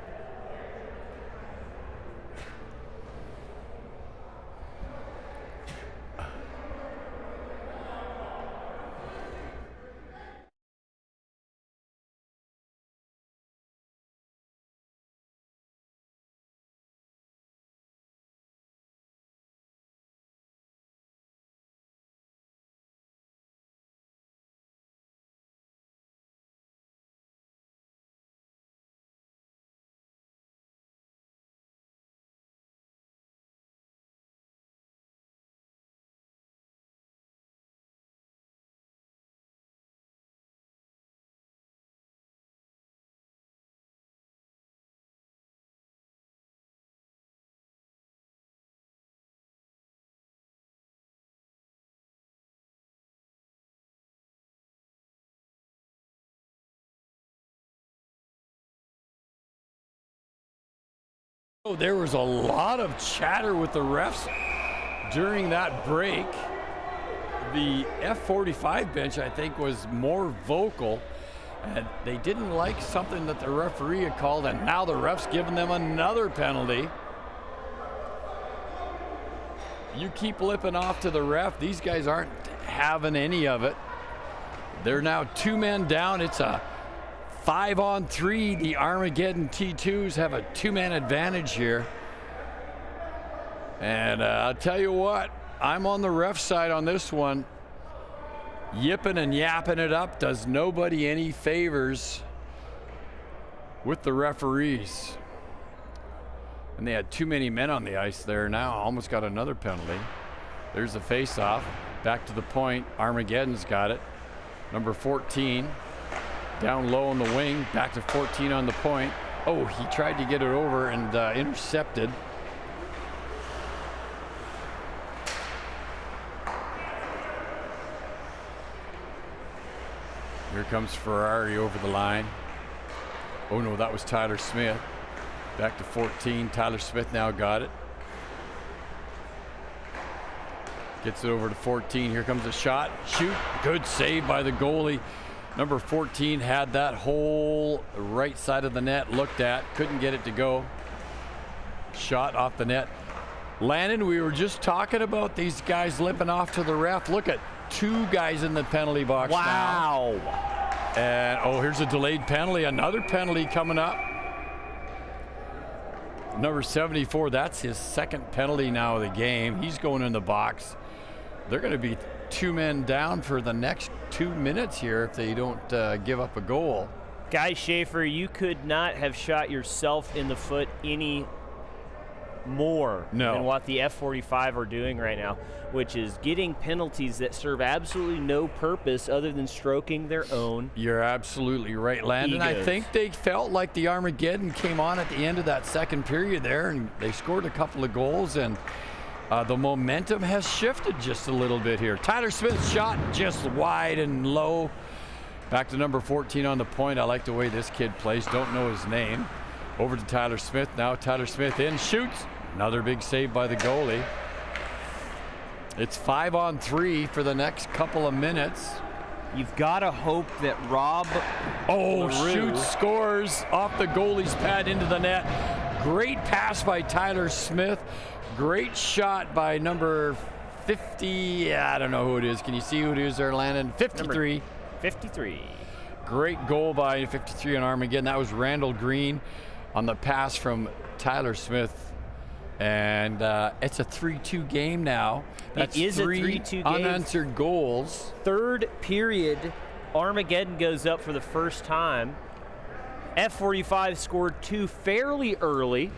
S1: There was a lot of chatter with the refs during that break. The F45 bench, I think, was more vocal, and they didn't like something that the referee had called, and now the ref's giving them another penalty. You keep lipping off to the ref. These guys aren't having any of it. They're now 2 men down. It's a 5-on-3. The Armageddon T2s have a 2-man advantage here. And I'll tell you what, I'm on the ref side on this one. Yipping and yapping it up does nobody any favors with the referees. And they had too many men on the ice there now. Almost got another penalty. There's the face-off. Back to the point. Armageddon's got it. Number 14. Down low on the wing, back to 14 on the point. Oh, he tried to get it over and intercepted. Here comes Ferrari over the line. Oh no, that was Tyler Smith. Back to 14, Tyler Smith now got it. Gets it over to 14, here comes a shot, shoot, good save by the goalie. Number 14 had that whole right side of the net looked at, couldn't get it to go. Shot off the net. Landon, we were just talking about these guys lipping off to the ref. Look at 2 guys in the penalty box now.
S2: Wow.
S1: And oh, here's a delayed penalty, another penalty coming up. Number 74, that's his second penalty now of the game. He's going in the box. They're going to be 2 men down for the next 2 minutes here if they don't give up a goal.
S2: Guy Schaefer, you could not have shot yourself in the foot any more than what the F45 are doing right now, which is getting penalties that serve absolutely no purpose other than stroking their own.
S1: You're absolutely right, Landon. I think they felt like the Armageddon came on at the end of that second period there, and they scored a couple of goals, and the momentum has shifted just a little bit here. Tyler Smith's shot just wide and low. Back to number 14 on the point. I like the way this kid plays. Don't know his name. Over to Tyler Smith now. Tyler Smith in, shoots. Another big save by the goalie. It's 5-on-3 for the next couple of minutes.
S2: You've got to hope that Rob
S1: shoots, scores off the goalie's pad into the net. Great pass by Tyler Smith. Great shot by number 50. I don't know who it is. Can you see who it is there, Landon? 53.
S2: Number 53.
S1: Great goal by 53 on Armageddon. That was Randall Green on the pass from Tyler Smith. And it's a 3-2 game now. That's
S2: it is
S1: 3
S2: a 3-2 game.
S1: Unanswered goals.
S2: Third period, Armageddon goes up for the first time. F45 scored 2 fairly early,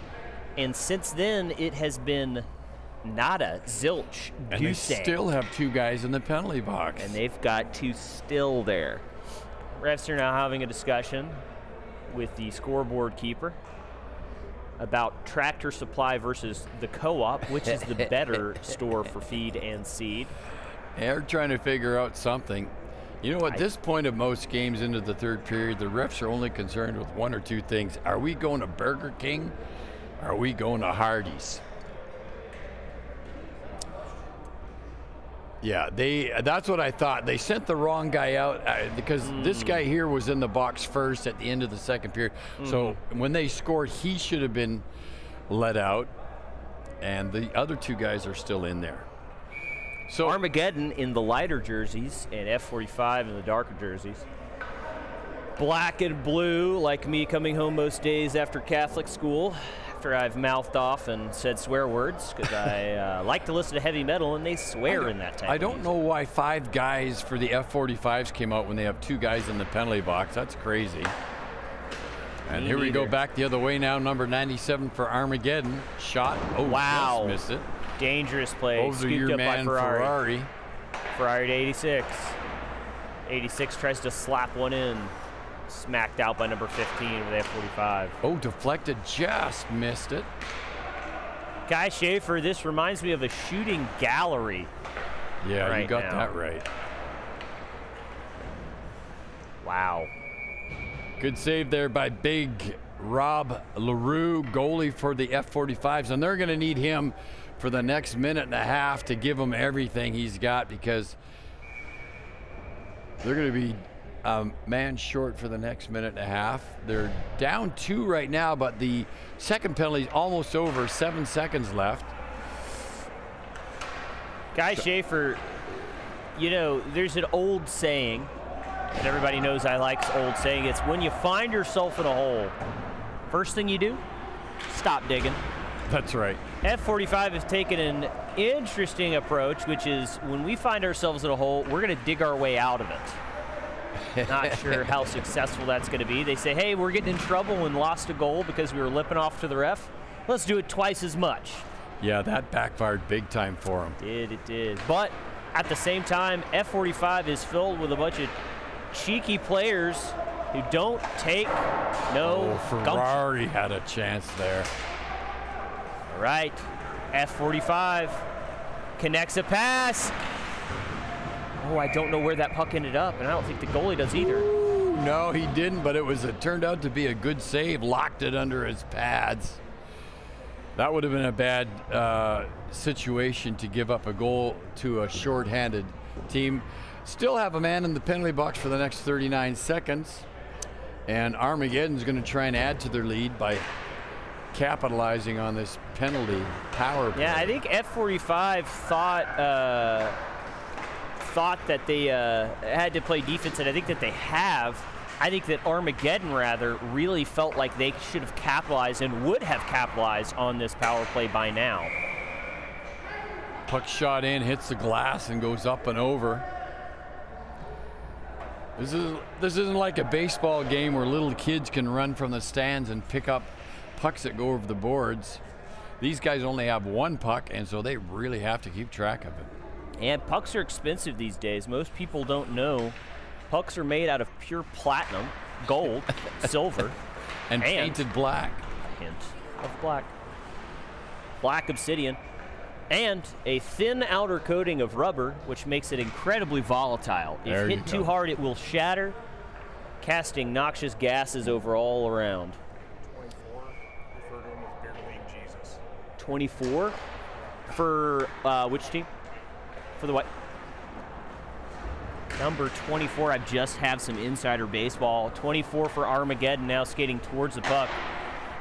S2: and since then it has been nada, zilch,
S1: and they still have 2 guys in the penalty box.
S2: And they've got 2 still there. Refs are now having a discussion with the scoreboard keeper about Tractor Supply versus the Co-op, which is the better store for feed and seed.
S1: They're trying to figure out something. You know, at this point of most games into the third period, the refs are only concerned with 1 or 2 things. Are we going to Burger King? Are we going to Hardee's? Yeah, that's what I thought. They sent the wrong guy out because this guy here was in the box first at the end of the second period. So when they scored, he should have been let out, and the other 2 guys are still in there. So
S2: Armageddon in the lighter jerseys and F45 in the darker jerseys. Black and blue, like me coming home most days after Catholic school, after I've mouthed off and said swear words, because I like to listen to heavy metal, and they swear in that type.
S1: I don't know why 5 guys for the F45s came out when they have 2 guys in the penalty box. That's crazy. And here we go back the other way now. Number 97 for Armageddon. Shot. Oh,
S2: wow.
S1: Just missed it.
S2: Dangerous play.
S1: Over your man, Ferrari.
S2: Ferrari to 86. 86 tries to slap one in. Smacked out by number 15 with F45.
S1: Oh, deflected, just missed it.
S2: Guy Schaefer, this reminds me of a shooting gallery.
S1: Yeah, you got that right.
S2: Wow.
S1: Good save there by big Rob LaRue, goalie for the F45s, and they're going to need him for the next minute and a half to give him everything he's got, because they're going to be a man short for the next minute and a half. They're down 2 right now, but the second penalty is almost over, 7 seconds left.
S2: Guy Schaefer, you know, there's an old saying that everybody knows I like. Old saying, it's when you find yourself in a hole, first thing you do, stop digging.
S1: That's right.
S2: F45 has taken an interesting approach, which is when we find ourselves in a hole, we're going to dig our way out of it. Not sure how successful that's going to be. They say, hey, we're getting in trouble and lost a goal because we were lipping off to the ref. Let's do it twice as much.
S1: Yeah, that backfired big time for him.
S2: It did. But at the same time, F45 is filled with a bunch of cheeky players who don't take no
S1: Ferrari had a chance there.
S2: All right, F45 connects a pass. Oh, I don't know where that puck ended up, and I don't think the goalie does either.
S1: Ooh, no, he didn't, but it turned out to be a good save. Locked it under his pads. That would have been a bad situation to give up a goal to a shorthanded team. Still have a man in the penalty box for the next 39 seconds. And Armageddon's going to try and add to their lead by capitalizing on this penalty power play.
S2: Yeah, I think F45 thought that they had to play defense, and I think that they have. I think that Armageddon, rather, really felt like they should have capitalized and would have capitalized on this power play by now.
S1: Puck shot in, hits the glass, and goes up and over. This isn't like a baseball game where little kids can run from the stands and pick up pucks that go over the boards. These guys only have one puck, and so they really have to keep track of it.
S2: And pucks are expensive these days. Most people don't know. Pucks are made out of pure platinum, gold, silver,
S1: and painted black.
S2: A hint of black. Black obsidian. And a thin outer coating of rubber, which makes it incredibly volatile. If hit too hard, it will shatter, casting noxious gases over all around.
S4: 24, referred to him as Beer League Jesus.
S2: 24 for which team? For the what? Number 24, I just have some insider baseball. 24 for Armageddon, now skating towards the puck.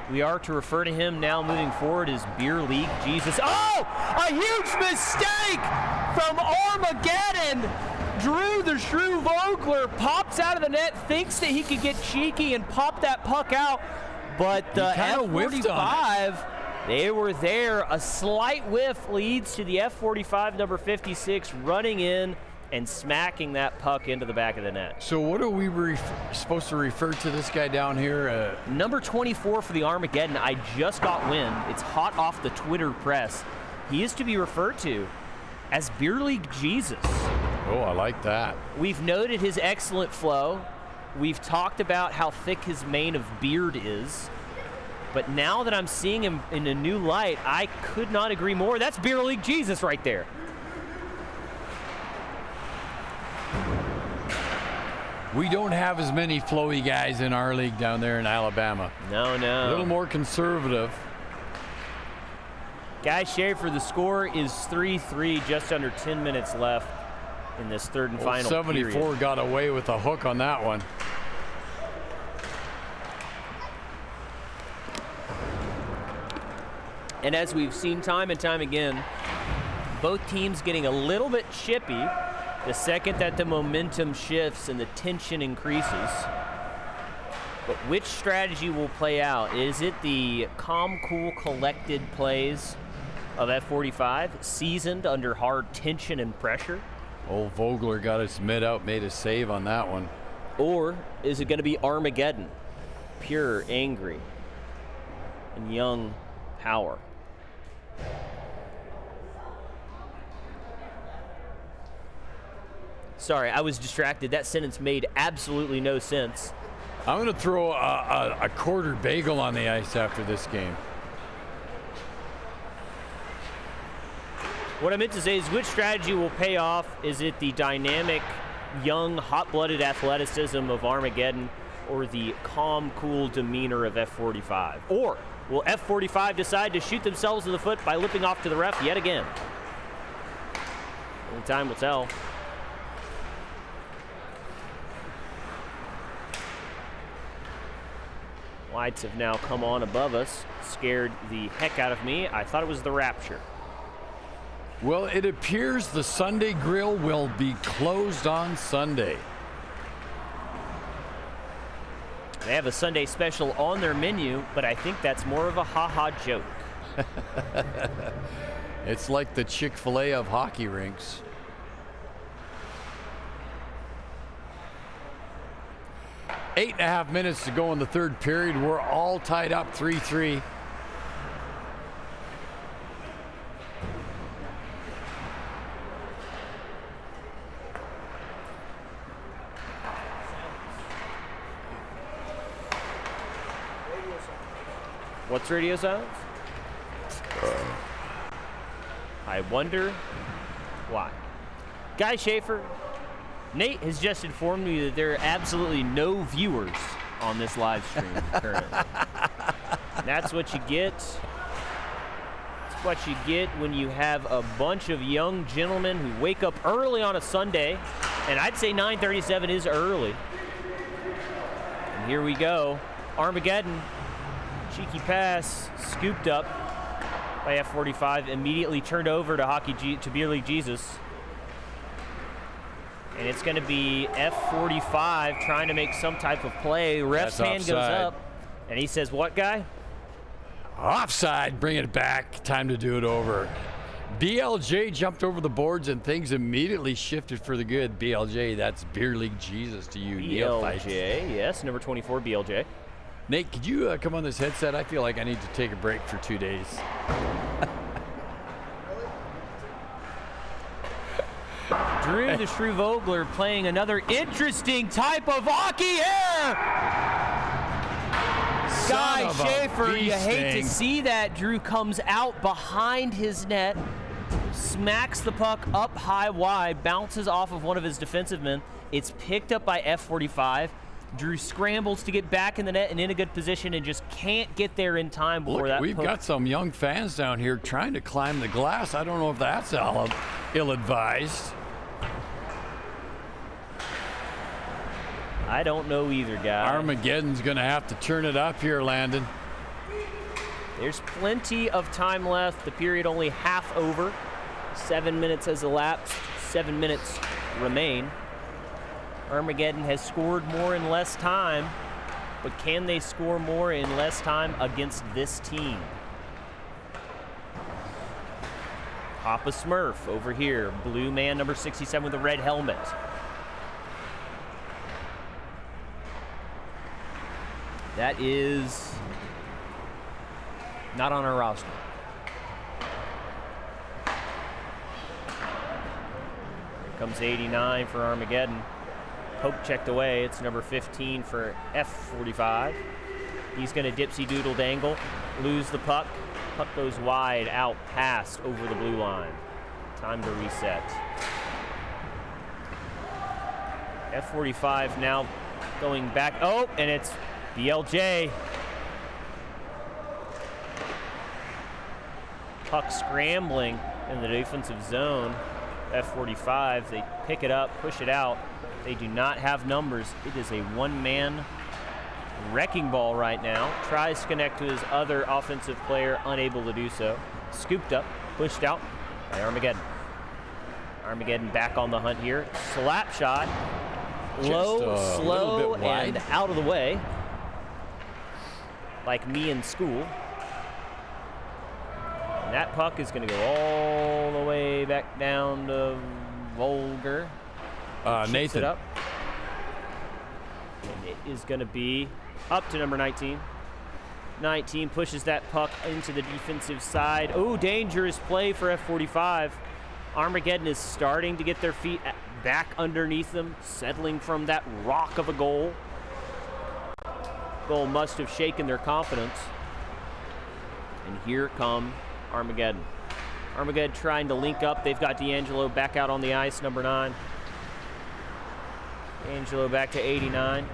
S2: We are to refer to him now moving forward as Beer League Jesus. Oh! A huge mistake from Armageddon! Drew the Shrew Vogler pops out of the net, thinks that he could get cheeky and pop that puck out, but the F45, they were there. A slight whiff leads to the F45, number 56, running in and smacking that puck into the back of the net.
S1: So what are we supposed to refer to this guy down here?
S2: Number 24 for the Armageddon, I just got wind. It's hot off the Twitter press. He is to be referred to as Beer League Jesus.
S1: Oh, I like that.
S2: We've noted his excellent flow. We've talked about how thick his mane of beard is. But now that I'm seeing him in a new light, I could not agree more. That's Beer League Jesus right there.
S1: We don't have as many flowy guys in our league down there in Alabama.
S2: No.
S1: A little more conservative.
S2: Guy Schaefer, the score is 3-3, just under 10 minutes left in this third and final
S1: 74
S2: period.
S1: got away with a hook on that one.
S2: And as we've seen time and time again, both teams getting a little bit chippy the second that the momentum shifts and the tension increases. But which strategy will play out? Is it the calm, cool, collected plays of F45, seasoned under hard tension and pressure?
S1: Old Vogler got his mid out, made a save on that one.
S2: Or is it going to be Armageddon, pure, angry, and young power? Sorry, I was distracted. That sentence made absolutely no sense.
S1: I'm going to throw a quarter bagel on the ice after this game.
S2: What I meant to say is which strategy will pay off? Is it the dynamic, young, hot-blooded athleticism of Armageddon, or the calm, cool demeanor of F45? Or will F45 decide to shoot themselves in the foot by lipping off to the ref yet again? Only time will tell. Lights have now come on above us. Scared the heck out of me. I thought it was the Rapture.
S1: Well, it appears the Sunday Grill will be closed on Sunday.
S2: They have a Sunday special on their menu, but I think that's more of a ha-ha joke.
S1: It's like the Chick-fil-A of hockey rinks. Eight and a half minutes to go in the third period. We're all tied up 3-3.
S2: What's radio silence? I wonder why. Guy Schaefer, Nate has just informed me that there are absolutely no viewers on this live stream currently. That's what you get. That's what you get when you have a bunch of young gentlemen who wake up early on a Sunday, and I'd say 9:37 is early. And here we go. Armageddon. Cheeky pass, scooped up by F45, immediately turned over to Beer League Jesus. And it's going to be F45 trying to make some type of play. Ref's hand goes up, and he says, what, guy?
S1: Offside, bring it back. Time to do it over. BLJ jumped over the boards, and things immediately shifted for the good. BLJ, that's Beer League Jesus to you, neophytes.
S2: BLJ, yes, number 24, BLJ.
S1: Nate, could you come on this headset? I feel like I need to take a break for 2 days.
S2: Drew the Shrew Vogler playing another interesting type of hockey here. Guy Schaefer, you hate to see that. Drew comes out behind his net, smacks the puck up high wide, bounces off of one of his defensive men. It's picked up by F45. Drew scrambles to get back in the net and in a good position and just can't get there in time before that.
S1: We've got some young fans down here trying to climb the glass. I don't know if that's ill-advised.
S2: I don't know either, guy.
S1: Armageddon's going to have to turn it up here, Landon.
S2: There's plenty of time left. The period only half over. 7 minutes has elapsed. 7 minutes remain. Armageddon has scored more in less time, but can they score more in less time against this team? Papa Smurf over here, blue man number 67 with a red helmet. That is not on our roster. Here comes 89 for Armageddon. Poke checked away. It's number 15 for F45. He's going to dipsy doodle dangle, lose the puck. Puck goes wide, out, past, over the blue line. Time to reset. F45 now going back. Oh, and it's BLJ. Puck scrambling in the defensive zone. F45, they pick it up, push it out. They do not have numbers. It is a one-man wrecking ball right now. Tries to connect to his other offensive player, unable to do so. Scooped up, pushed out by Armageddon. Armageddon back on the hunt here. Slap shot. Low, slow, and out of the way. Like me in school. And that puck is going to go all the way back down to Volger.
S1: Nathan.
S2: It up. And it is going to be up to number 19. 19 pushes that puck into the defensive side. Oh, dangerous play for F45. Armageddon is starting to get their feet back underneath them, settling from that rock of a goal. Goal must have shaken their confidence. And here come Armageddon. Armageddon trying to link up. They've got D'Angelo back out on the ice, number 9. D'Angelo back to 89.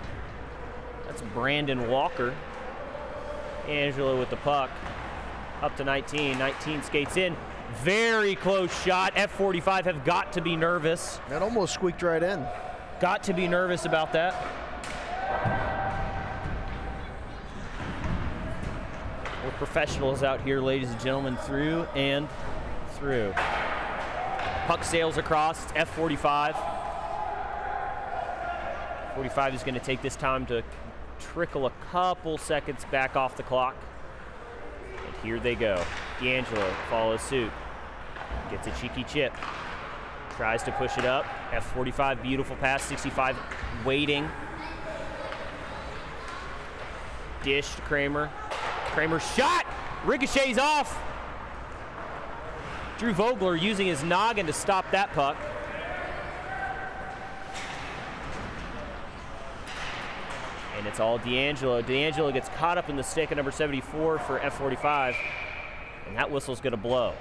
S2: That's Brandon Walker. Angelo with the puck. Up to 19. 19 skates in. Very close shot. F45 have got to be nervous.
S3: That almost squeaked right in.
S2: Got to be nervous about that. We're professionals out here, ladies and gentlemen, through and through. Puck sails across. It's F45. 45 is going to take this time to trickle a couple seconds back off the clock. And here they go. D'Angelo follows suit. Gets a cheeky chip. Tries to push it up. F45, beautiful pass. 65 waiting. Dish to Kramer. Kramer shot! Ricochets off! Drew Vogler using his noggin to stop that puck. And it's all D'Angelo. D'Angelo gets caught up in the stick at number 74 for F45. And that whistle's gonna blow.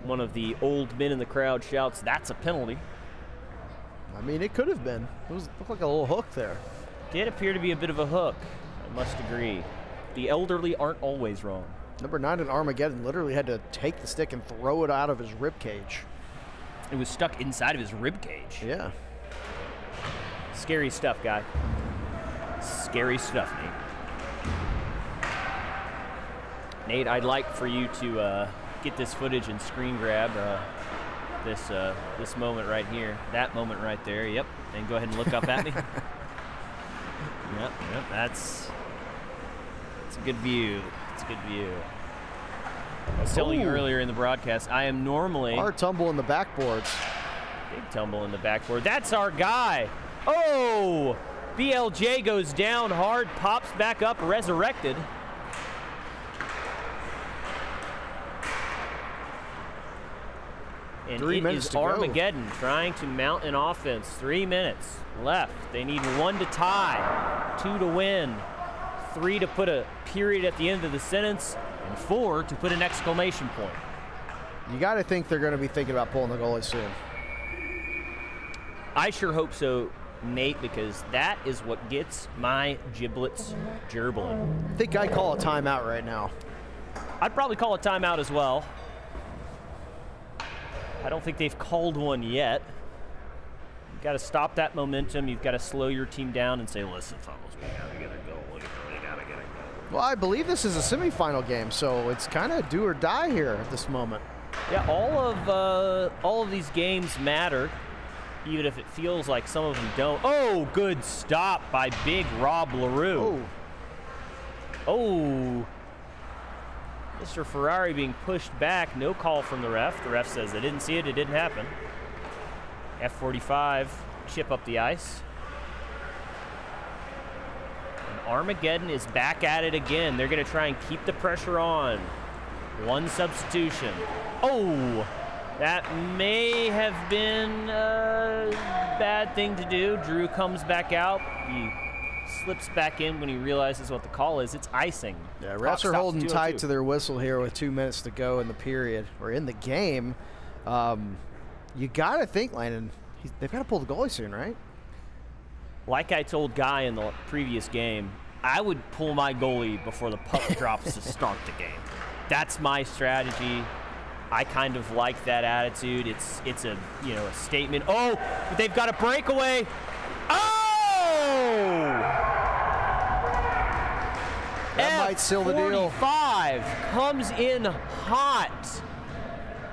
S2: One of the old men in the crowd shouts, "That's a penalty."
S3: I mean, it could have been. It looked like a little hook there.
S2: Did appear to be a bit of a hook, I must agree. The elderly aren't always wrong.
S3: Number 9 in Armageddon literally had to take the stick and throw it out of his rib cage.
S2: It was stuck inside of his rib cage.
S3: Yeah.
S2: Scary stuff, guy. Scary stuff, Nate. Nate, I'd like for you to get this footage and screen grab this moment right here, that moment right there. Yep, and go ahead and look up at me. Yep, that's a good view. It's a good view. I was telling you earlier in the broadcast, I am normally
S3: Hard tumble in the backboards.
S2: big tumble in the backboard. That's our guy. Oh, BLJ goes down hard, pops back up, resurrected. And
S3: 3 minutes to go.
S2: Armageddon trying to mount an offense. 3 minutes left. They need 1 to tie, 2 to win, 3 to put a period at the end of the sentence, and 4 to put an exclamation point.
S3: You got to think they're going to be thinking about pulling the goalie soon.
S2: I sure hope so, Nate, because that is what gets my giblets gerbling.
S3: I think I'd call a timeout right now.
S2: I'd probably call a timeout as well. I don't think they've called one yet. You've got to stop that momentum. You've got to slow your team down and say, listen, fellas, we got to get a goal. We got to get a goal.
S3: Well, I believe this is a semifinal game, so it's kind of do or die here at this moment.
S2: Yeah, all of these games matter, even if it feels like some of them don't. Oh, good stop by big Rob LaRue. Oh. Mr. Ferrari being pushed back, no call from the ref. The ref says they didn't see it, it didn't happen. F45 chip up the ice. And Armageddon is back at it again. They're going to try and keep the pressure on. 1 substitution. Oh, that may have been a bad thing to do. Drew comes back out. He slips back in when he realizes what the call is. It's icing.
S3: Yeah, refs are holding tight to their whistle here with 2 minutes to go in the period or in the game. You got to think, Landon, they've got to pull the goalie soon, right?
S2: Like I told Guy in the previous game, I would pull my goalie before the puck drops to start the game. That's my strategy. I kind of like that attitude. It's a a statement. Oh, but they've got a breakaway. Oh!
S3: That might seal the deal.
S2: F45 comes in hot.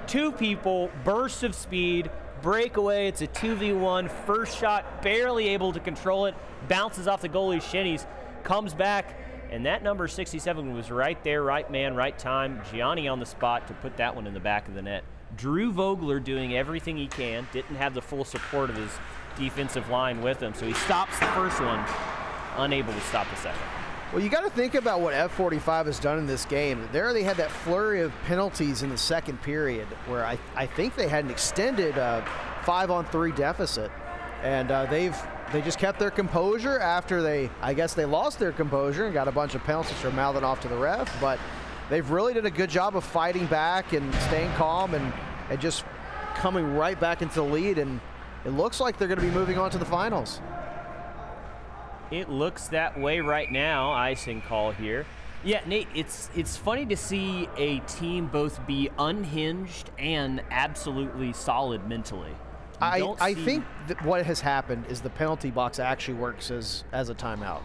S2: 2 people, burst of speed, breakaway. It's a 2v1. First shot, barely able to control it. Bounces off the goalie's shinnies, comes back, and that number 67 was right there, right man, right time. Gianni on the spot to put that one in the back of the net. Drew Vogler doing everything he can. Didn't have the full support of his defensive line with him, so he stops the first one, unable to stop the second.
S3: Well, you got to think about what F45 has done in this game. There they had that flurry of penalties in the second period where I think they had an extended 5-on-3 deficit. And they just kept their composure after they lost their composure and got a bunch of penalties for mouthing off to the ref. But they've really done a good job of fighting back and staying calm and just coming right back into the lead. And it looks like they're going to be moving on to the finals.
S2: It looks that way right now. Icing call here. Yeah, Nate, it's funny to see a team both be unhinged and absolutely solid mentally.
S3: I think that what has happened is the penalty box actually works as a timeout.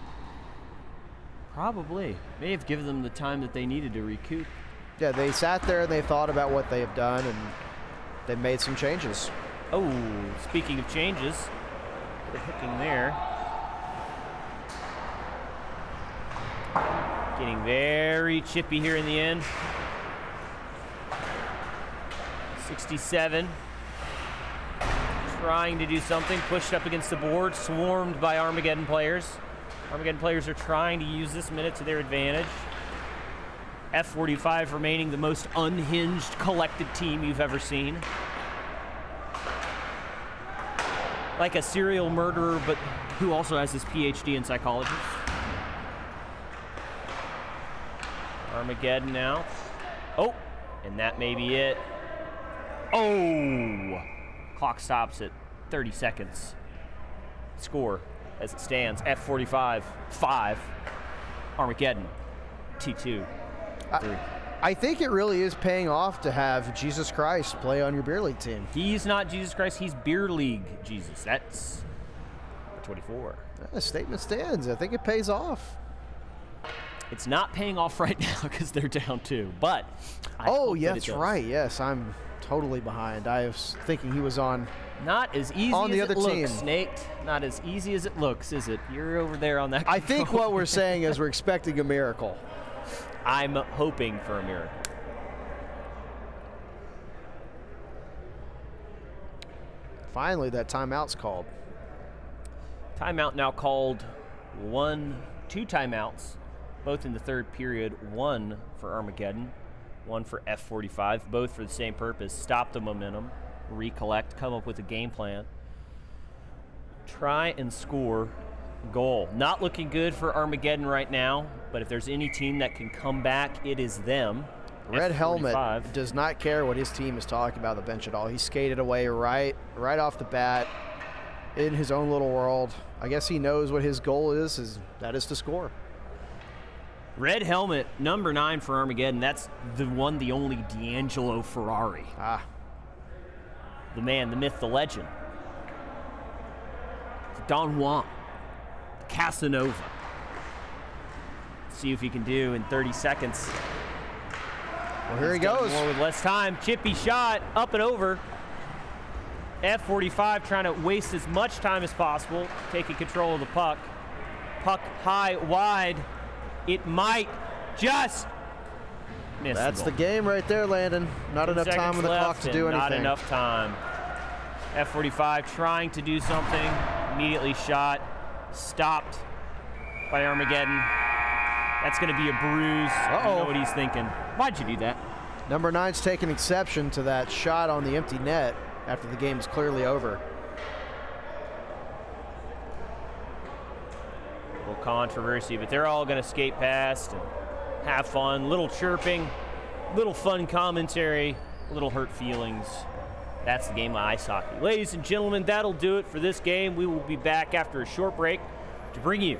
S2: Probably. May have given them the time that they needed to recoup.
S3: Yeah, they sat there and they thought about what they have done, and they made some changes.
S2: Oh, speaking of changes, they're hooking there. Getting very chippy here in the end. 67. Trying to do something, pushed up against the board, swarmed by Armageddon players. Armageddon players are trying to use this minute to their advantage. F45 remaining the most unhinged collected team you've ever seen. Like a serial murderer, but who also has his PhD in psychology. Armageddon out. Oh, and that may be it. Oh! Clock stops at 30 seconds. Score as it stands, F45, 5. Armageddon, T2, 3.
S3: I think it really is paying off to have Jesus Christ play on your beer league team.
S2: He's not Jesus Christ, he's beer league Jesus. That's 24.
S3: The statement stands. I think it pays off.
S2: It's not paying off right now because they're down 2, but
S3: yeah, that's right. Yes, I'm totally behind. I was thinking he was on.
S2: Not as easy
S3: on the
S2: as
S3: other
S2: it looks,
S3: team.
S2: Nate. Not as easy as it looks, is it? You're over there on that.
S3: I think
S2: control.
S3: what we're saying is we're expecting a miracle.
S2: I'm hoping for a miracle.
S3: Finally, that timeout's called.
S2: Timeout now called. 2 timeouts, both in the third period. 1 for Armageddon, 1 for F45, both for the same purpose. Stop the momentum, recollect, come up with a game plan. Try and score a goal. Not looking good for Armageddon right now, but if there's any team that can come back, it is them.
S3: Red
S2: F45.
S3: Helmet does not care what his team is talking about on the bench at all. He skated away right off the bat in his own little world. I guess he knows what his goal is that is to score.
S2: Red Helmet, number 9 for Armageddon. That's the one, the only D'Angelo Ferrari. The man, the myth, the legend. Don Juan, Casanova. See if he can do in 30 seconds.
S3: Well, here he goes.
S2: More with less time. Chippy shot, up and over. F45 trying to waste as much time as possible, taking control of the puck. Puck high, wide. It might just miss.
S3: That's the game right there, Landon. Not enough time on the clock to do anything.
S2: Not enough time. F45 trying to do something, immediately shot, stopped by Armageddon. That's going to be a bruise. I don't know what he's thinking. Why'd you do that?
S3: Number 9's taking exception to that shot on the empty net after the game is clearly over.
S2: A little controversy, but they're all going to skate past and have fun. Little chirping, little fun commentary, little hurt feelings. That's the game of ice hockey. Ladies and gentlemen, that'll do it for this game. We will be back after a short break to bring you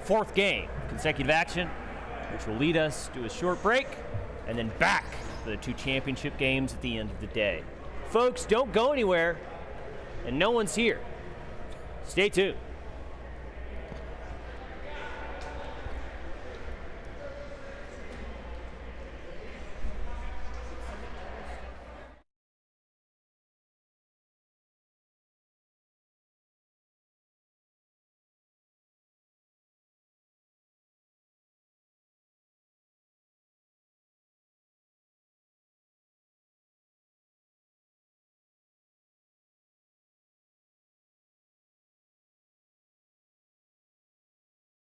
S2: 4th game of consecutive action, which will lead us to a short break and then back for the 2 championship games at the end of the day. Folks, don't go anywhere, and no one's here. Stay tuned.